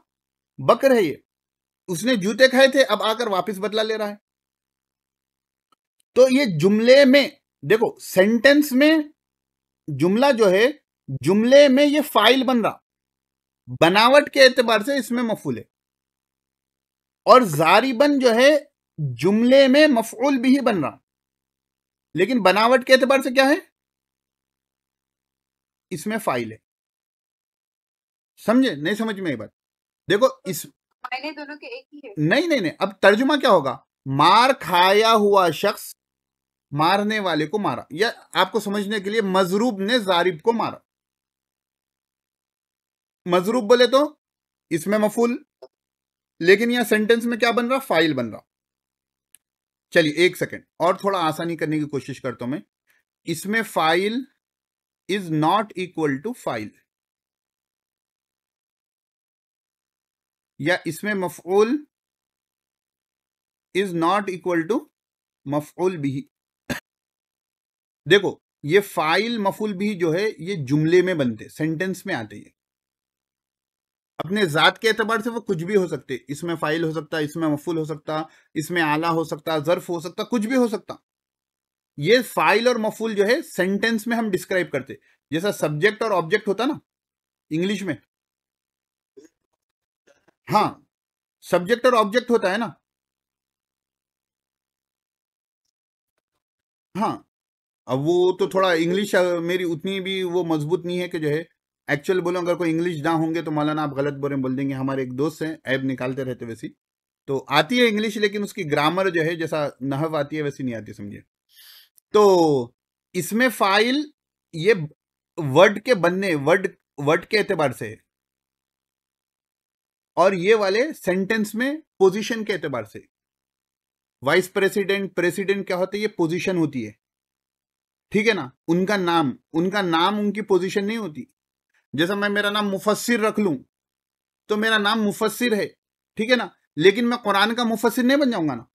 बकर है ये। उसने जूते खाए थे, अब आकर वापस बदला ले रहा है। तो ये जुमले में देखो, सेंटेंस में जुमला जो है, जुमले में ये फाइल बन रहा, बनावट के एतबार से इसमें मफूल है। और जारिबन जो है जुमले में मफऊल भी ही बन रहा, लेकिन बनावट के एतबार से क्या है? इसमें फाइल है। समझे? नहीं समझ में ये बात? देखो इस मायने दोनों के एक ही है। नहीं नहीं नहीं, अब तर्जुमा क्या होगा? मार खाया हुआ शख्स मारने वाले को मारा, या आपको समझने के लिए मजरूब ने जारिब को मारा। मजरूब बोले तो इसमें मफूल, लेकिन यहां सेंटेंस में क्या बन रहा? फाइल बन रहा। चलिए एक सेकंड और थोड़ा आसानी करने की कोशिश करता हूं मैं। इसमें फाइल इज नॉट इक्वल टू फाइल, या इसमें मफऊल इज नॉट इक्वल टू मफऊल भी। देखो ये फाइल मफूल भी जो है ये जुमले में बनते, सेंटेंस में आते हैं। अपने जात के एतबार से वो कुछ भी हो सकते, इसमें फाइल हो सकता, इसमें मफूल हो सकता, इसमें आला हो सकता, जर्फ हो सकता, कुछ भी हो सकता। ये फाइल और मफूल जो है सेंटेंस में हम डिस्क्राइब करते, जैसा सब्जेक्ट और ऑब्जेक्ट होता ना इंग्लिश में। हाँ, सब्जेक्ट और ऑब्जेक्ट होता है ना? हाँ, अब वो तो थोड़ा इंग्लिश मेरी उतनी भी वो मजबूत नहीं है कि जो है एक्चुअल बोलो। अगर कोई इंग्लिश ना होंगे तो मौलाना आप गलत बोल देंगे। हमारे एक दोस्त हैं, ऐब निकालते रहते वैसी, तो आती है इंग्लिश, लेकिन उसकी ग्रामर जो है जैसा नहव आती है वैसी नहीं आती, समझिए। तो इसमें फाइल ये वर्ड के बनने, वर्ड के एतबार से है, और ये वाले सेंटेंस में पोजीशन के एतबार से। वाइस प्रेसिडेंट, प्रेसिडेंट क्या होता है? ये पोजीशन होती है, ठीक है ना? उनका नाम उनकी पोजीशन नहीं होती। जैसा मैं मेरा नाम मुफस्सिर रख लूं तो मेरा नाम मुफस्सिर है, ठीक है ना, लेकिन मैं कुरान का मुफस्सिर नहीं बन जाऊंगा ना?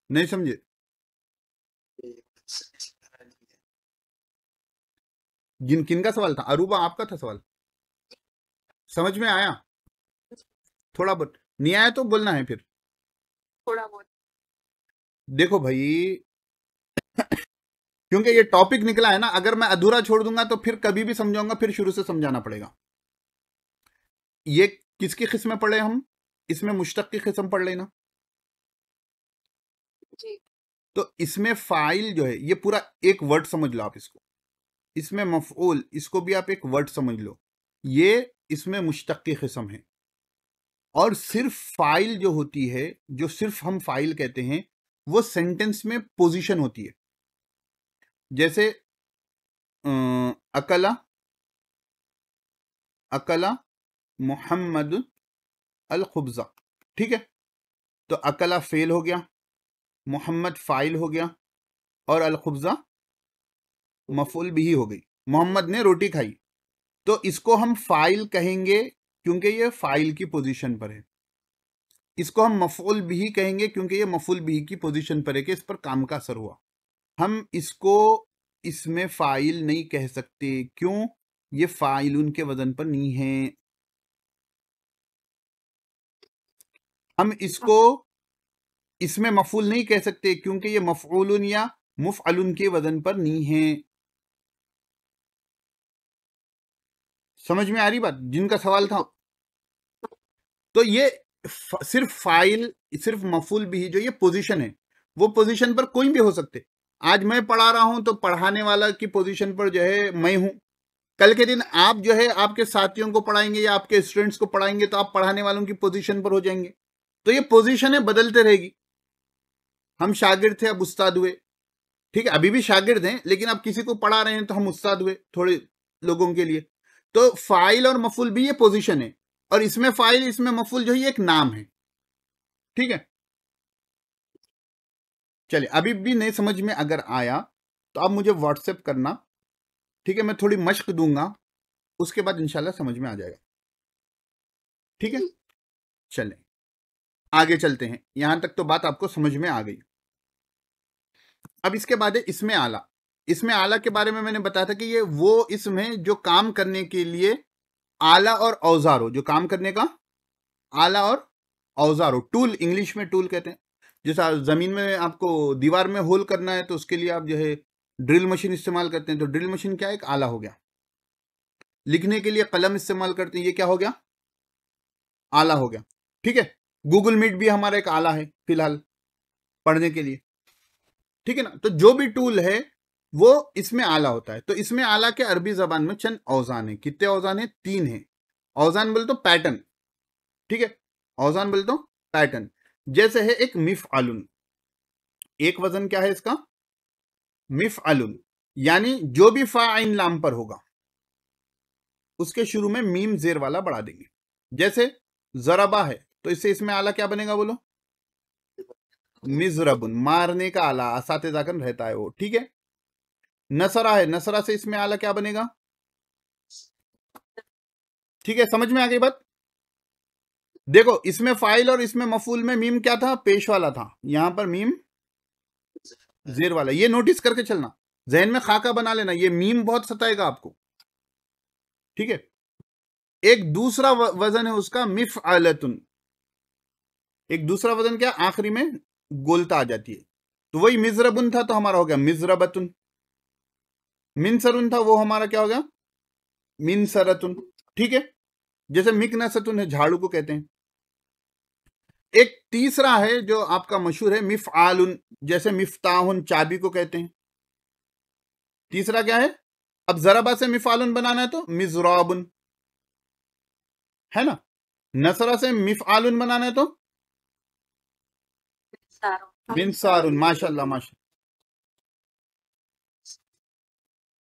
नहीं समझे? किनका सवाल था? अरूबा आपका था सवाल? समझ में आया? थोड़ा बहुत नहीं आया तो बोलना है फिर। थोड़ा बहुत। देखो भाई क्योंकि ये टॉपिक निकला है ना, अगर मैं अधूरा छोड़ दूंगा तो फिर कभी भी समझाऊंगा, फिर शुरू से समझाना पड़ेगा। ये किसकी किस्में पढ़े हम? इसमें मुश्तक की किस्म पढ़ लेना। जी। तो इसमें फाइल जो है ये पूरा एक वर्ड समझ लो आप इसको। इसमें मफऊल, इसको भी आप एक वर्ड समझ लो। ये इसमें मुश्तक की किस्म है। और सिर्फ फाइल जो होती है, जो सिर्फ हम फाइल कहते हैं, वो सेंटेंस में पोजीशन होती है। जैसे अकला, अकला मोहम्मद अल खुब्जा, ठीक है? तो अकला फेल हो गया, मोहम्मद फाइल हो गया, और अल खुब्जा मफूल भी हो गई। मोहम्मद ने रोटी खाई, तो इसको हम फाइल कहेंगे क्योंकि ये फाइल की पोजीशन पर है। इसको हम मफूल भी कहेंगे क्योंकि ये मफूल भी की पोजीशन पर है कि इस पर काम का असर हुआ। हम इसको इसमें फाइल नहीं कह सकते, क्यों? ये फाइल उनके वजन पर नहीं है। हम इसको इसमें मफूल नहीं कह सकते क्योंकि ये मफऊलुन या मुफ़अलुन के वजन पर नहीं है। समझ में आ रही बात, जिनका सवाल था? तो ये सिर्फ फाइल, सिर्फ मफूल भी, जो ये पोजीशन है, वो पोजीशन पर कोई भी हो सकते। आज मैं पढ़ा रहा हूं तो पढ़ाने वाला की पोजीशन पर जो है मैं हूं। कल के दिन आप जो है आपके साथियों को पढ़ाएंगे या आपके स्टूडेंट्स को पढ़ाएंगे तो आप पढ़ाने वालों की पोजीशन पर हो जाएंगे। तो ये पोजीशनें बदलते रहेगी। हम शागिर्द थे, अब उस्ताद हुए, ठीक है, अभी भी शागिर्द हैं, लेकिन अब किसी को पढ़ा रहे हैं तो हम उस्ताद हुए थोड़े लोगों के लिए। तो फाइल और मफूल भी ये पोजीशन है, और इसमें फाइल, इसमें मफूल जो है एक नाम है, ठीक है। चलिए, अभी भी नहीं समझ में अगर आया तो आप मुझे व्हाट्सएप करना, ठीक है, मैं थोड़ी मश्क दूंगा, उसके बाद इंशाल्लाह समझ में आ जाएगा, ठीक है। चलें आगे चलते हैं, यहां तक तो बात आपको समझ में आ गई। अब इसके बाद है इसमें आला। इसमें आला के बारे में मैंने बताया था कि ये वो इसमें जो काम करने के लिए आला और औजार हो, जो काम करने का आला और औजार हो। टूल, इंग्लिश में टूल कहते हैं। जैसा जमीन में आपको दीवार में होल करना है तो उसके लिए आप जो है ड्रिल मशीन इस्तेमाल करते हैं, तो ड्रिल मशीन क्या है, एक आला हो गया। लिखने के लिए कलम इस्तेमाल करते हैं, ये क्या हो गया, आला हो गया, ठीक है। गूगल मीट भी हमारा एक आला है फिलहाल पढ़ने के लिए, ठीक है ना। तो जो भी टूल है वो इसमें आला होता है। तो इसमें आला के अरबी जबान में चंद औजान है। कितने औजान है, 3 है। औजान बोले तो पैटर्न, ठीक है, औजान बोले तो पैटर्न। जैसे है एक मिफ़अलुन, एक वजन क्या है इसका, मिफ़अलुन, यानी जो भी फाइन लाम पर होगा उसके शुरू में मीम जेर वाला बढ़ा देंगे। जैसे जरबा है तो इससे इसमें आला क्या बनेगा, बोलो, मिजरबुन, मारने का आला, असातिज़ाकन रहता है वो, ठीक है। नसरा है, नसरा से इसमें आला क्या बनेगा, ठीक है, समझ में आ गई बात। देखो इसमें फाइल और इसमें मफूल में मीम क्या था, पेश वाला था, यहां पर मीम जेर वाला। ये नोटिस करके चलना, जहन में खाका बना लेना, ये मीम बहुत सताएगा आपको, ठीक है। एक दूसरा वजन है उसका मिफ़अलतुन, एक दूसरा वजन क्या, आखिरी में गोलता आ जाती है। तो वही मिजरबुन था तो हमारा हो गया मिजरबतुन। मिनसरुन था वो हमारा क्या हो गया, मिनसरतुन, ठीक है। जैसे मिकनसतुन है, झाड़ू को कहते हैं। एक तीसरा है जो आपका मशहूर है, मिफ़आलुन, जैसे मिफ्ताहुन, चाबी को कहते हैं। तीसरा क्या है, अब जराबा से मिफ़आलुन बनाना है तो मिज़राबुन, है ना। नसरा से मिफ़आलुन बनाना है तो मिनसारुन। माशाल्लाह माशाल्लाह।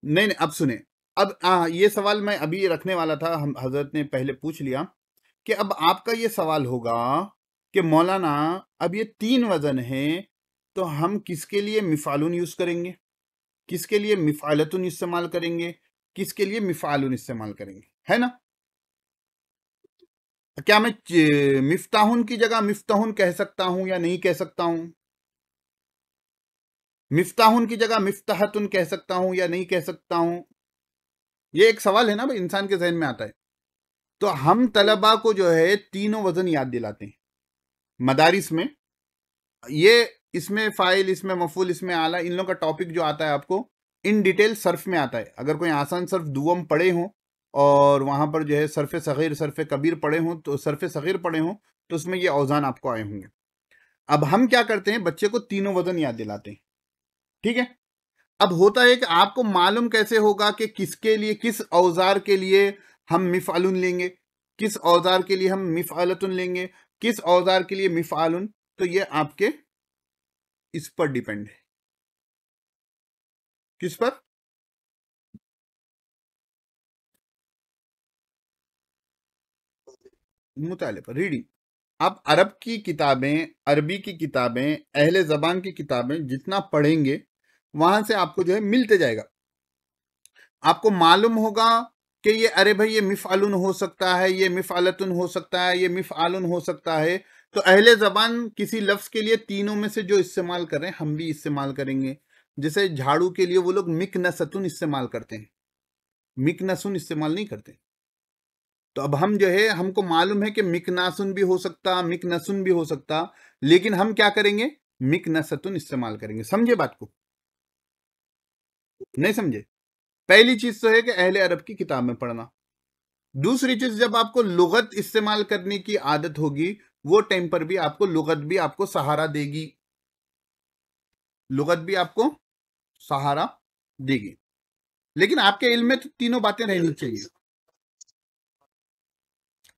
नहीं नहीं, अब सुने, अब ये सवाल मैं अभी रखने वाला था, हम हजरत ने पहले पूछ लिया कि अब आपका ये सवाल होगा कि मौलाना अब ये 3 वजन है तो हम किसके लिए मिफ़ालुन यूज करेंगे, किसके लिए मिफ़ालतुन इस्तेमाल करेंगे, किसके लिए मिफ़ालुन इस्तेमाल करेंगे, है ना। क्या मैं मिफ्ताहुन की जगह मिफ्ताहुन कह सकता हूं या नहीं कह सकता हूं, मिफ्ताहुन की जगह मिफ्ताहतुन कह सकता हूं या नहीं कह सकता हूं, ये एक सवाल है ना भाई, इंसान के जहन में आता है। तो हम तलबा को जो है तीनों वजन याद दिलाते हैं मदारिस में। ये इसमें फाइल, इसमें मफूल, इसमें आला, इन लोगों का टॉपिक जो आता है आपको इन डिटेल सर्फ में आता है। अगर कोई आसान सर्फ दुवम पढ़े हो और वहां पर जो है सरफ सगीर, सरफ कबीर पढ़े हो, तो सरफ सगीर पढ़े हो तो उसमें ये औजान आपको आए होंगे। अब हम क्या करते हैं, बच्चे को तीनों वजन याद दिलाते हैं, ठीक है। अब होता है कि आपको मालूम कैसे होगा कि किसके लिए, किस औजार के लिए हम मिफ़अलुन लेंगे, किस औजार के लिए हम मिफ़अलतुन लेंगे, किस औजार के लिए मिफ़अलुन। तो ये आपके इस पर डिपेंड है, किस पर, मुताले पर, रीडिंग। आप अरब की किताबें, अरबी की किताबें, अहले ज़बान की किताबें जितना पढ़ेंगे वहां से आपको जो है मिलते जाएगा। आपको मालूम होगा कि ये, अरे भाई ये मिफ़अलुन हो सकता है, ये मिफ़अलतुन हो सकता है, ये मिफ़अलुन हो सकता है। तो अहले ज़बान किसी लफ्ज़ के लिए तीनों में से जो इस्तेमाल कर रहे हैं हम भी इस्तेमाल करेंगे। जैसे झाड़ू के लिए वो लोग मिकनसतुन इस्तेमाल करते हैं, मिकनसुन इस्तेमाल नहीं करते। तो अब हम जो है, हमको मालूम है कि मिकनासुन भी हो सकता, मिकनसुन भी हो सकता, लेकिन हम क्या करेंगे, मिकनसतुन इस्तेमाल करेंगे। समझे बात को। नहीं समझे? पहली चीज तो है कि अहले अरब की किताब में पढ़ना। दूसरी चीज, जब आपको लुगत इस्तेमाल करने की आदत होगी, वो टाइम पर भी आपको लुगत भी आपको सहारा देगी, लुगत भी आपको सहारा देगी। लेकिन आपके इल्म में तो तीनों बातें रहनी चाहिए।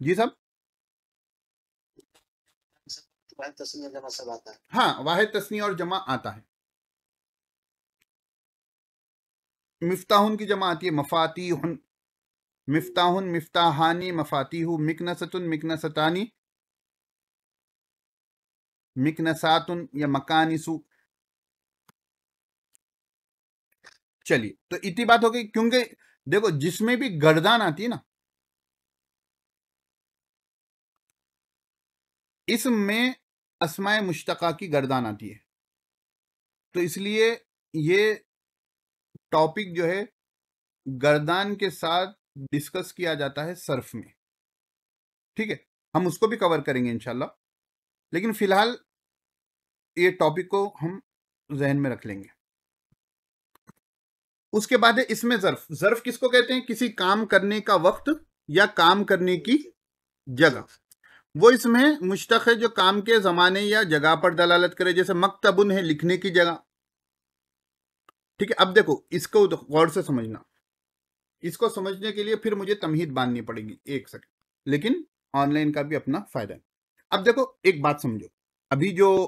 जी साहब। वाहिद तस्नीह जमा सब आता है। हाँ, वाहिद तस्नीह और जमा आता है। मिफ्ताहुन की जमा आती है मफातीहुन, मिफ्ताहुन मिफ्ताहानी मफातीहु, मिकनसतुन मिकनसतानी, मिकनसातुन या मकानिसु। चलिए, तो इतनी बात हो गई। क्योंकि देखो, जिसमें भी गर्दान आती है ना, इसमें अस्माए मुश्तका की गर्दान आती है। तो इसलिए ये टॉपिक जो है गर्दान के साथ डिस्कस किया जाता है सर्फ में। ठीक है, हम उसको भी कवर करेंगे इंशाल्लाह, लेकिन फिलहाल ये टॉपिक को हम जहन में रख लेंगे। उसके बाद है इसमें ज़र्फ। ज़र्फ किसको कहते हैं? किसी काम करने का वक्त या काम करने की जगह। वो इसमें मुश्तक है जो काम के ज़माने या जगह पर दलालत करे। जैसे मकतबुन है, लिखने की जगह। ठीक है, अब देखो, इसको गौर से समझना। इसको समझने के लिए फिर मुझे तमहीद बांधनी पड़ेगी, एक सेकंड, लेकिन ऑनलाइन का भी अपना फायदा है। अब देखो, एक बात समझो। अभी जो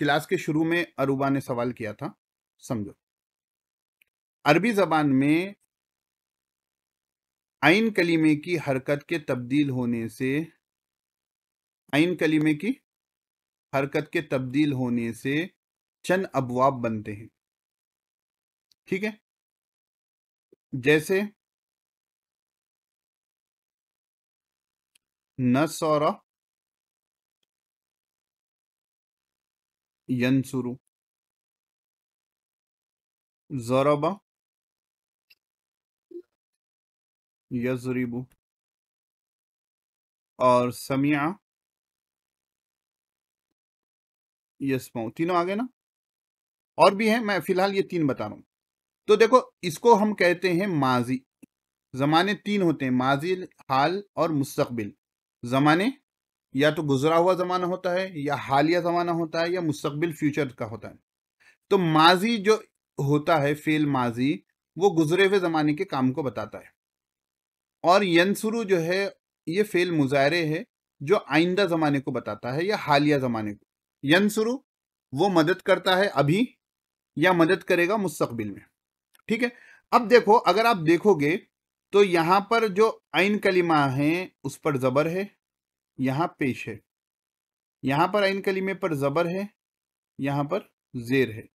क्लास के शुरू में अरूबा ने सवाल किया था, समझो। अरबी ज़बान में आइन कलीमे की हरकत के तब्दील होने से, आइन कलीमे की हरकत के तब्दील होने से चंद अबवाब बनते हैं। ठीक है, जैसे नसरा यंसुरु, ज़रबा यज़रिबु, और समिया यस्माउ। तीनों आ गए ना? और भी हैं, मैं फिलहाल ये तीन बता रहा हूं। तो देखो, इसको हम कहते हैं माजी। जमाने तीन होते हैं, माजी, हाल और मुस्तकबिल। जमाने या तो गुजरा हुआ जमाना होता है, या हालिया जमाना होता है, या मुस्तकबिल फ्यूचर का होता है। तो माजी जो होता है, फेल माजी, वो गुजरे हुए जमाने के काम को बताता है। और यंसुरु जो है, ये फेल मुजारे है जो आइंदा जमाने को बताता है या हालिया जमाने को। यंसुरु वो मदद करता है अभी, या मदद करेगा मुस्तकबिल में। ठीक है, अब देखो, अगर आप देखोगे तो यहां पर जो आइन कलिमा है उस पर जबर है, यहां पेश है। यहां पर आइन कलिमे पर जबर है, यहां पर जेर है।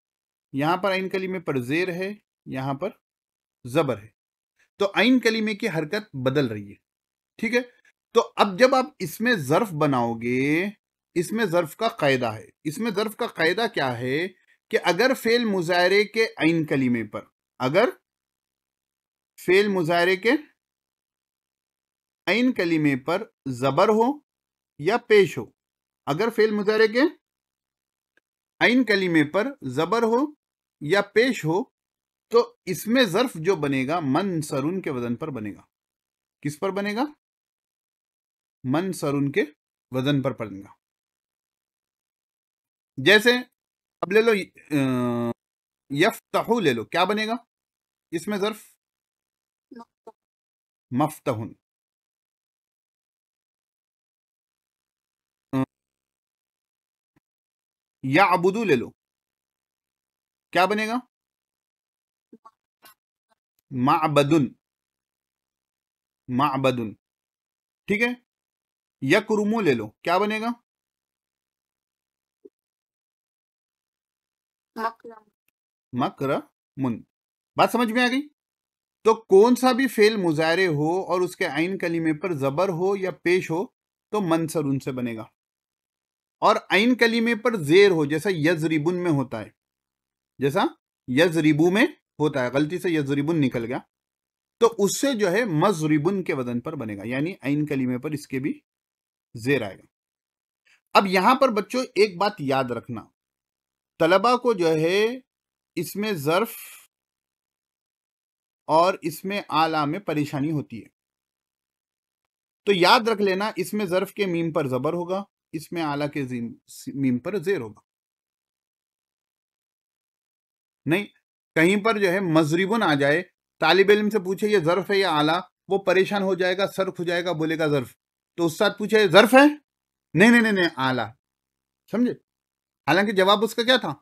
यहां पर आइन कलिमे पर जेर है, यहां पर जबर है। तो आइन कलिमे की हरकत बदल रही है। ठीक है, तो अब जब आप इसमें जर्फ बनाओगे, इसमें जर्फ का कायदा है। इसमें जर्फ का कायदा क्या है कि अगर फेल मुजारे के आइन कलीमे पर, अगर फेल मुजारे के आइन कलीमे पर जबर हो या पेश हो, अगर फेल मुजारे के आइन कलीमे पर जबर हो या पेश हो, तो इसमें जर्फ जो बनेगा मनसरुन के वजन पर बनेगा। किस पर बनेगा? मनसरुन के वजन पर बनेगा। जैसे अब ले लो, यफ्तहु ले लो, क्या बनेगा इसमें जर्फ? मफ्तहुन। या अबुदू ले लो, क्या बनेगा? माबदुन, माबदुन। ठीक है, यकरुमु ले लो, क्या बनेगा? मकरमुन। बात समझ में आ गई? तो कौन सा भी फेल मुजारे हो और उसके आइन कलीमे पर जबर हो या पेश हो, तो मनसरुन से बनेगा। और आइन कलीमे पर जेर हो, जैसा यजरिबुन में होता है, जैसा यजरिबू में होता है, गलती से यजरिबुन निकल गया, तो उससे जो है मजरिबुन के वजन पर बनेगा, यानी आइन कलीमे पर इसके भी जेर आएगा। अब यहां पर बच्चों एक बात याद रखना, तलबा को जो है इसमें जर्फ और इसमें आला में परेशानी होती है। तो याद रख लेना, इसमें ज़र्फ के मीम पर ज़बर होगा, इसमें आला के मीम पर ज़ेर होगा। नहीं, कहीं पर जो है मजरिबुन आ जाए, तालिब इल्म से पूछे ये ज़र्फ है या आला, वो परेशान हो जाएगा, सर्फ हो जाएगा, बोलेगा ज़र्फ। तो उस्ताद पूछे ज़र्फ है, नहीं नहीं नहीं नहीं आला, समझे। हालांकि जवाब उसका क्या था,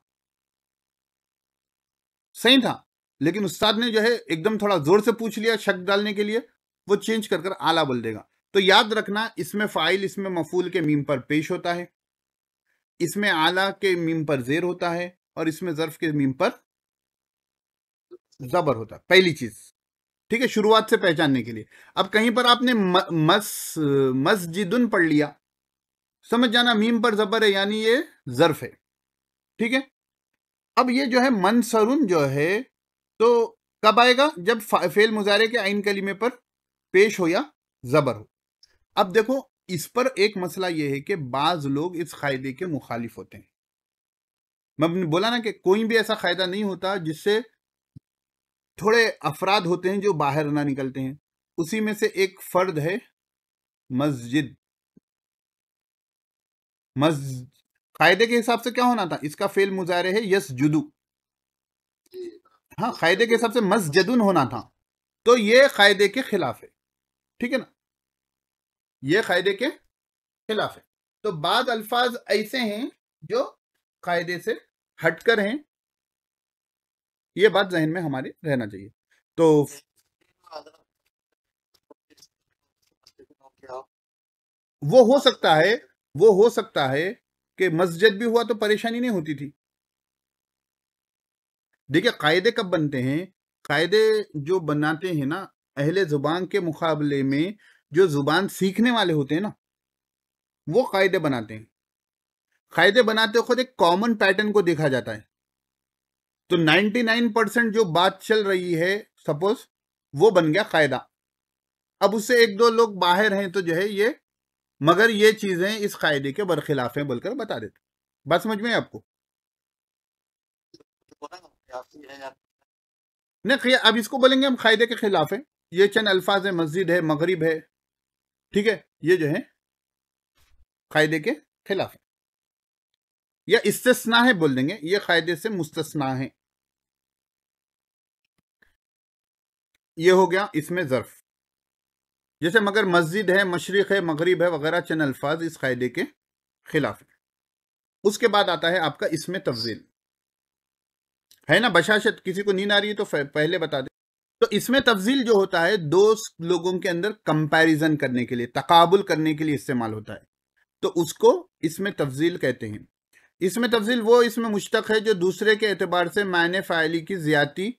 सही था, लेकिन उस्ताद ने जो है एकदम थोड़ा जोर से पूछ लिया शक डालने के लिए, वो चेंज कर कर आला बोल देगा। तो याद रखना, इसमें फाइल इसमें मफूल के मीम पर पेश होता है, इसमें आला के मीम पर जेर होता है, और इसमें ज़र्फ के मीम पर ज़बर होता है। पहली चीज, ठीक है, शुरुआत से पहचानने के लिए। अब कहीं पर आपने मस्जिदुन पढ़ लिया, समझ जाना मीम पर ज़बर है, यानी ये ज़र्फ है, ठीक है। अब ये जो है मनसरुन जो है, तो कब आएगा, जब फेल मुजारे के आइन कलीमे पर पेश हो या ज़बर हो। अब देखो, इस पर एक मसला ये है कि बाज लोग इस कायदे के मुखालिफ होते हैं। मैं बोला ना कि कोई भी ऐसा कायदा नहीं होता जिससे थोड़े अफराद होते हैं जो बाहर ना निकलते हैं। उसी में से एक फर्द है मस्जिद। कायदे के हिसाब से क्या होना था, इसका फेल मुजारे है यसजुदु, हाँ, कायदे के हिसाब से मस्जिदुन होना था, तो ये कायदे के खिलाफ है, ठीक है ना, ये कायदे के खिलाफ है। तो बाद अल्फाज ऐसे हैं जो कायदे से हटकर हैं, ये बात जहन में हमारे रहना चाहिए। तो वो हो सकता है, वो हो सकता है कि मस्जिद भी हुआ तो परेशानी नहीं होती थी। देखिए, कायदे कब बनते हैं, कायदे जो बनाते हैं ना, अहले जुबान के मुकाबले में जो जुबान सीखने वाले होते हैं ना, वो कायदे बनाते हैं। कायदे बनाते खुद एक कॉमन पैटर्न को देखा जाता है। तो 99% जो बात चल रही है, सपोज वो बन गया कायदा। अब उससे एक दो लोग बाहर हैं तो जो है ये, मगर ये चीजें इस कायदे के बरखिलाफ हैं बोलकर बता देते। बात समझ में आपको नहीं, अब इसको बोलेंगे हम कायदे के खिलाफ है। ये चंद अल्फाज है, मस्जिद है, मगरिब है, ठीक है, ये जो है कायदे के खिलाफ है, या इस्तिस्ना है बोल देंगे, ये कायदे से मुस्तस्ना है। ये हो गया इसमें ज़र्फ, जैसे मगर मस्जिद है, मशरिक है, मगरिब है वगैरह, चंद अल्फाज इस कायदे के खिलाफ है। उसके बाद आता है आपका इसमें तफजील, है ना, बशाशत किसी को नींद आ रही है तो पहले बता दे। तो इसमें तफजील जो होता है, दो लोगों के अंदर कंपैरिजन करने के लिए, तकाबुल करने के लिए इस्तेमाल होता है, तो उसको इसमें तफजील कहते हैं। इसमें तफजील वो इसमें मुश्तक है जो दूसरे के एतबार से मायने फ़ाइली की ज़्यादती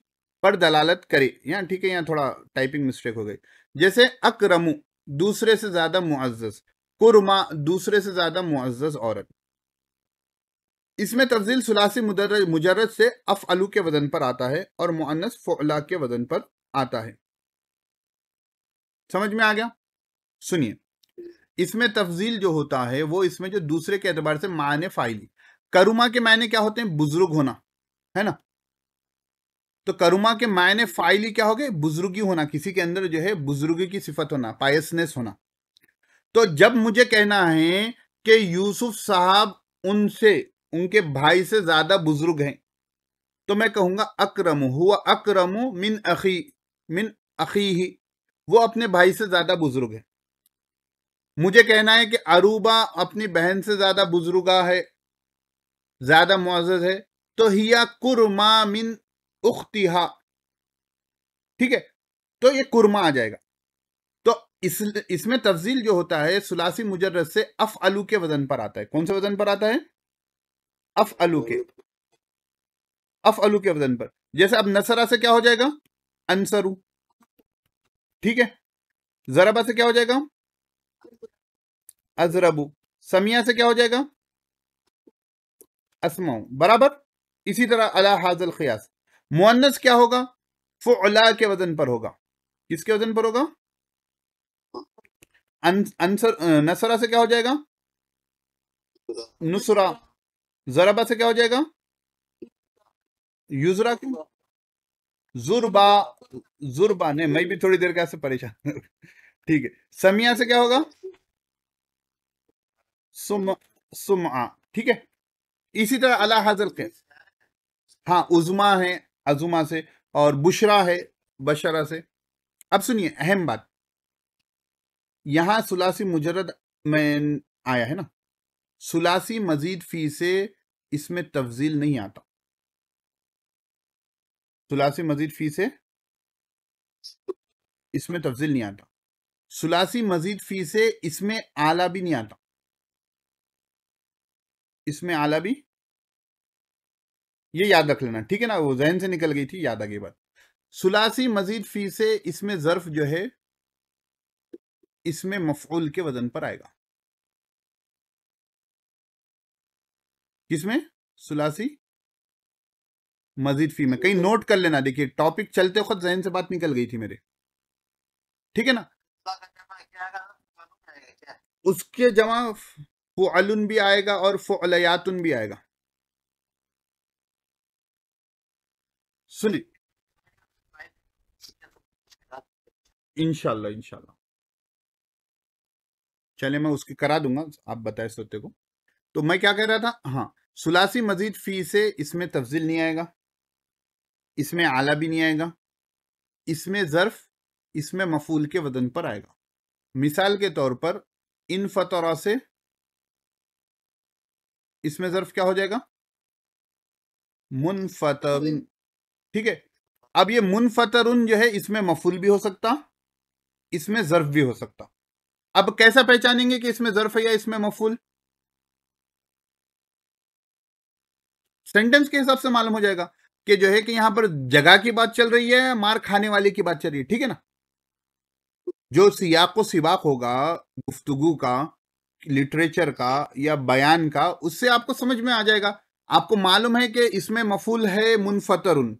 पर दलालत करे। यहाँ ठीक है, यहाँ थोड़ा टाइपिंग मिस्टेक हो गई। जैसे अकरमु दूसरे से ज़्यादा मुअज़्ज़ज़, कुरमा दूसरे से ज़्यादा मुअज़्ज़ज़ औरत। इसमें तफजील सुलासी मुजर्रद से अफ़अलु के वजन पर आता है और मुअन्नस फ़ुअला के वजन पर आता है। समझ में आ गया। सुनिए, इसमें तफजील जो होता है वो इसमें जो दूसरे के एतबार से माने फ़ाइली, करुमा के मायने क्या होते हैं, बुजुर्ग होना, है ना। तो करुमा के मायने फ़ाइली क्या हो गए, बुजुर्गी होना, किसी के अंदर जो है बुजुर्गी की सिफत होना, पायसनेस होना। तो जब मुझे कहना है कि यूसुफ साहब उनसे, उनके भाई से ज्यादा बुजुर्ग हैं, तो मैं कहूंगा अकरमु हुआ अकरमु मिन अखी ही, वो अपने भाई से ज्यादा बुजुर्ग है। मुझे कहना है कि अरूबा अपनी बहन से ज्यादा बुजुर्गा है, ज्यादा मुअज़्ज़ज़ है, तो हिया कुरमा मिन उख्तिहा, ठीक है, तो ये कुरमा आ जाएगा। तो इसमें तफजील जो होता है सुलासी मुजर्रद से अफ़अलु के वजन पर आता है। कौन से वजन पर आता है, अफ़अलु के वजन पर। जैसे अब नसरा से क्या हो जाएगा, अंसरू, ठीक है, जरबा से क्या हो जाएगा, अजरबू, समिया से क्या हो जाएगा, अस्माउ, बराबर। इसी तरह अला हाज़िल क़ियास, मुअन्नस क्या होगा, फ़ुअला के वजन पर होगा। किसके वजन पर होगा, नसरा से क्या हो जाएगा, नुसरा, जरबा से क्या हो जाएगा, युजरा, जुर्बा, जुर्बा ने, मैं भी थोड़ी देर कैसे परेशान ठीक है। समिया से क्या होगा? सुम, सुमा, ठीक है। इसी तरह अला हाजल के, हाँ उजमा है अजुमा से, और बुशरा है बशरा से। अब सुनिए अहम बात, यहां सुलासी मुजरद में आया है ना, सुलासी मजीद फी से इसमें तफजील नहीं आता। सुलासी मजीद फी से इसमें तफजील नहीं आता। सुलासी मजीद फी से इसमें आला भी नहीं आता। इसमें आला भी, ये याद रख लेना, ठीक है ना, वो जहन से निकल गई थी, याद आ गई बात। सुलासी मजीद फी से इसमें जर्फ जो है इसमें मफऊल के वजन पर आएगा। किसमें? सुलासी मजीद फी में। कहीं नोट कर लेना, देखिए टॉपिक चलते वक्त जहन से बात निकल गई थी मेरे, ठीक है ना। उसके जमा फुअलुन भी आएगा और फुअलयातुन भी आएगा। सुनिए इंशाल्लाह इंशाल्लाह, चले मैं उसकी करा दूंगा, आप बताए सोते को। तो मैं क्या कह रहा था, हाँ सुलासी मजीद फी से इसमें तफजील नहीं आएगा, इसमें आला भी नहीं आएगा, इसमें जर्फ इसमें मफूल के वजन पर आएगा। मिसाल के तौर पर इन फतरा से इसमें जर्फ क्या हो जाएगा? मुनफतरुन, ठीक है। अब ये मुनफतरुन जो है इसमें मफूल भी हो सकता, इसमें जर्फ भी हो सकता। अब कैसा पहचानेंगे कि इसमें जर्फ है या इसमें मफूल? सेंटेंस के हिसाब से मालूम हो जाएगा कि जो है कि यहां पर जगह की बात चल रही है, मार खाने वाले की बात चल रही है, ठीक है ना। जो सियाक व सिबाक होगा गुफ्तगू का, लिटरेचर का या बयान का, उससे आपको समझ में आ जाएगा। आपको मालूम है कि इसमें मफूल है मुनफतरुन,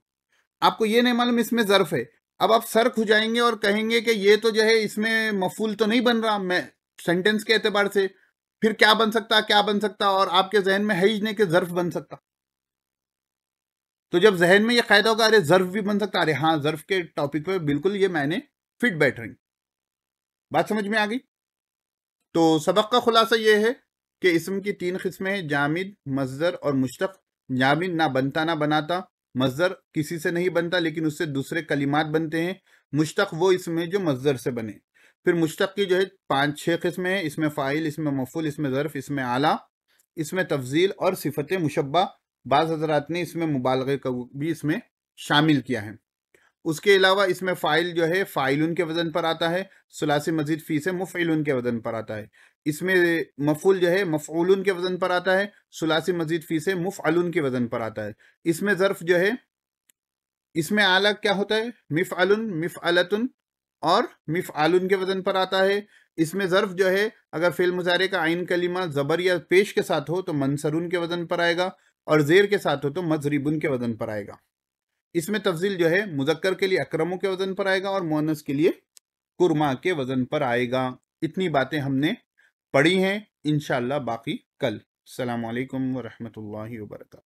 आपको ये नहीं मालूम इसमें जर्फ है। अब आप सर खुजाएंगे और कहेंगे कि ये तो जो है इसमें मफूल तो नहीं बन रहा, मैं सेंटेंस के एतबार से, फिर क्या बन सकता क्या बन सकता, और आपके जहन में है ही नहीं कि जर्फ बन सकता। तो जब जहन में ये कायदा होगा अरे जर्फ भी बन सकता, अरे हाँ जर्फ के टॉपिक पे बिल्कुल ये मैंने फिट बैठ रही, बात समझ में आ गई। तो सबक का खुलासा ये है कि इसम की तीन किस्में हैं, जामिद, मस्दर और मुश्तक। जामिद ना बनता ना बनाता, मस्दर किसी से नहीं बनता लेकिन उससे दूसरे कलिमात बनते हैं, मुश्तक वो इसम है जो मस्दर से बने। फिर मुश्तक की जो है 5-6 किस्में हैं, इसमें फ़ाइल, इसमें मफूल, इसमें ज़र्फ़, इसमें आला, इसमें तफजील और सिफत मुशब्बा। बाज़ हज़रात ने इसमें मुबालगे को भी इसमें शामिल किया है। उसके अलावा इसमें फ़ाइल जो है फ़ाइलुन के वज़न पर आता है, सुलासी मजीद फ़ी से मुफ़इलुन के वज़न पर आता है। इसमें मफ़ूल जो है मफ़ऊलुन के वज़न पर आता है, सुलासी मजीद फ़ी से मुफ़अलुन के वज़न पर आता है। इसमें ज़र्फ़ जो है, इसमें आला क्या होता है? मिफ़अलुन, मिफ़अलतुन और मिफ़आलुन के वज़न पर आता है। इसमें ज़र्फ़ जो है अगर फ़िल मुज़ारे का आइन कलिमा ज़बर या पेश के साथ हो तो मंसरुन के वज़न पर आएगा, और ज़ेर के साथ हो तो मज़रिबुन के वज़न पर आएगा। इसमें तफजील जो है मुज़क्कर के लिए अकरमों के वज़न पर आएगा और मुअन्नस के लिए कुरमा के वज़न पर आएगा। इतनी बातें हमने पढ़ी हैं, इंशाअल्लाह बाकी कल। अस्सलामु अलैकुम व रहमतुल्लाहि व बरकातहू।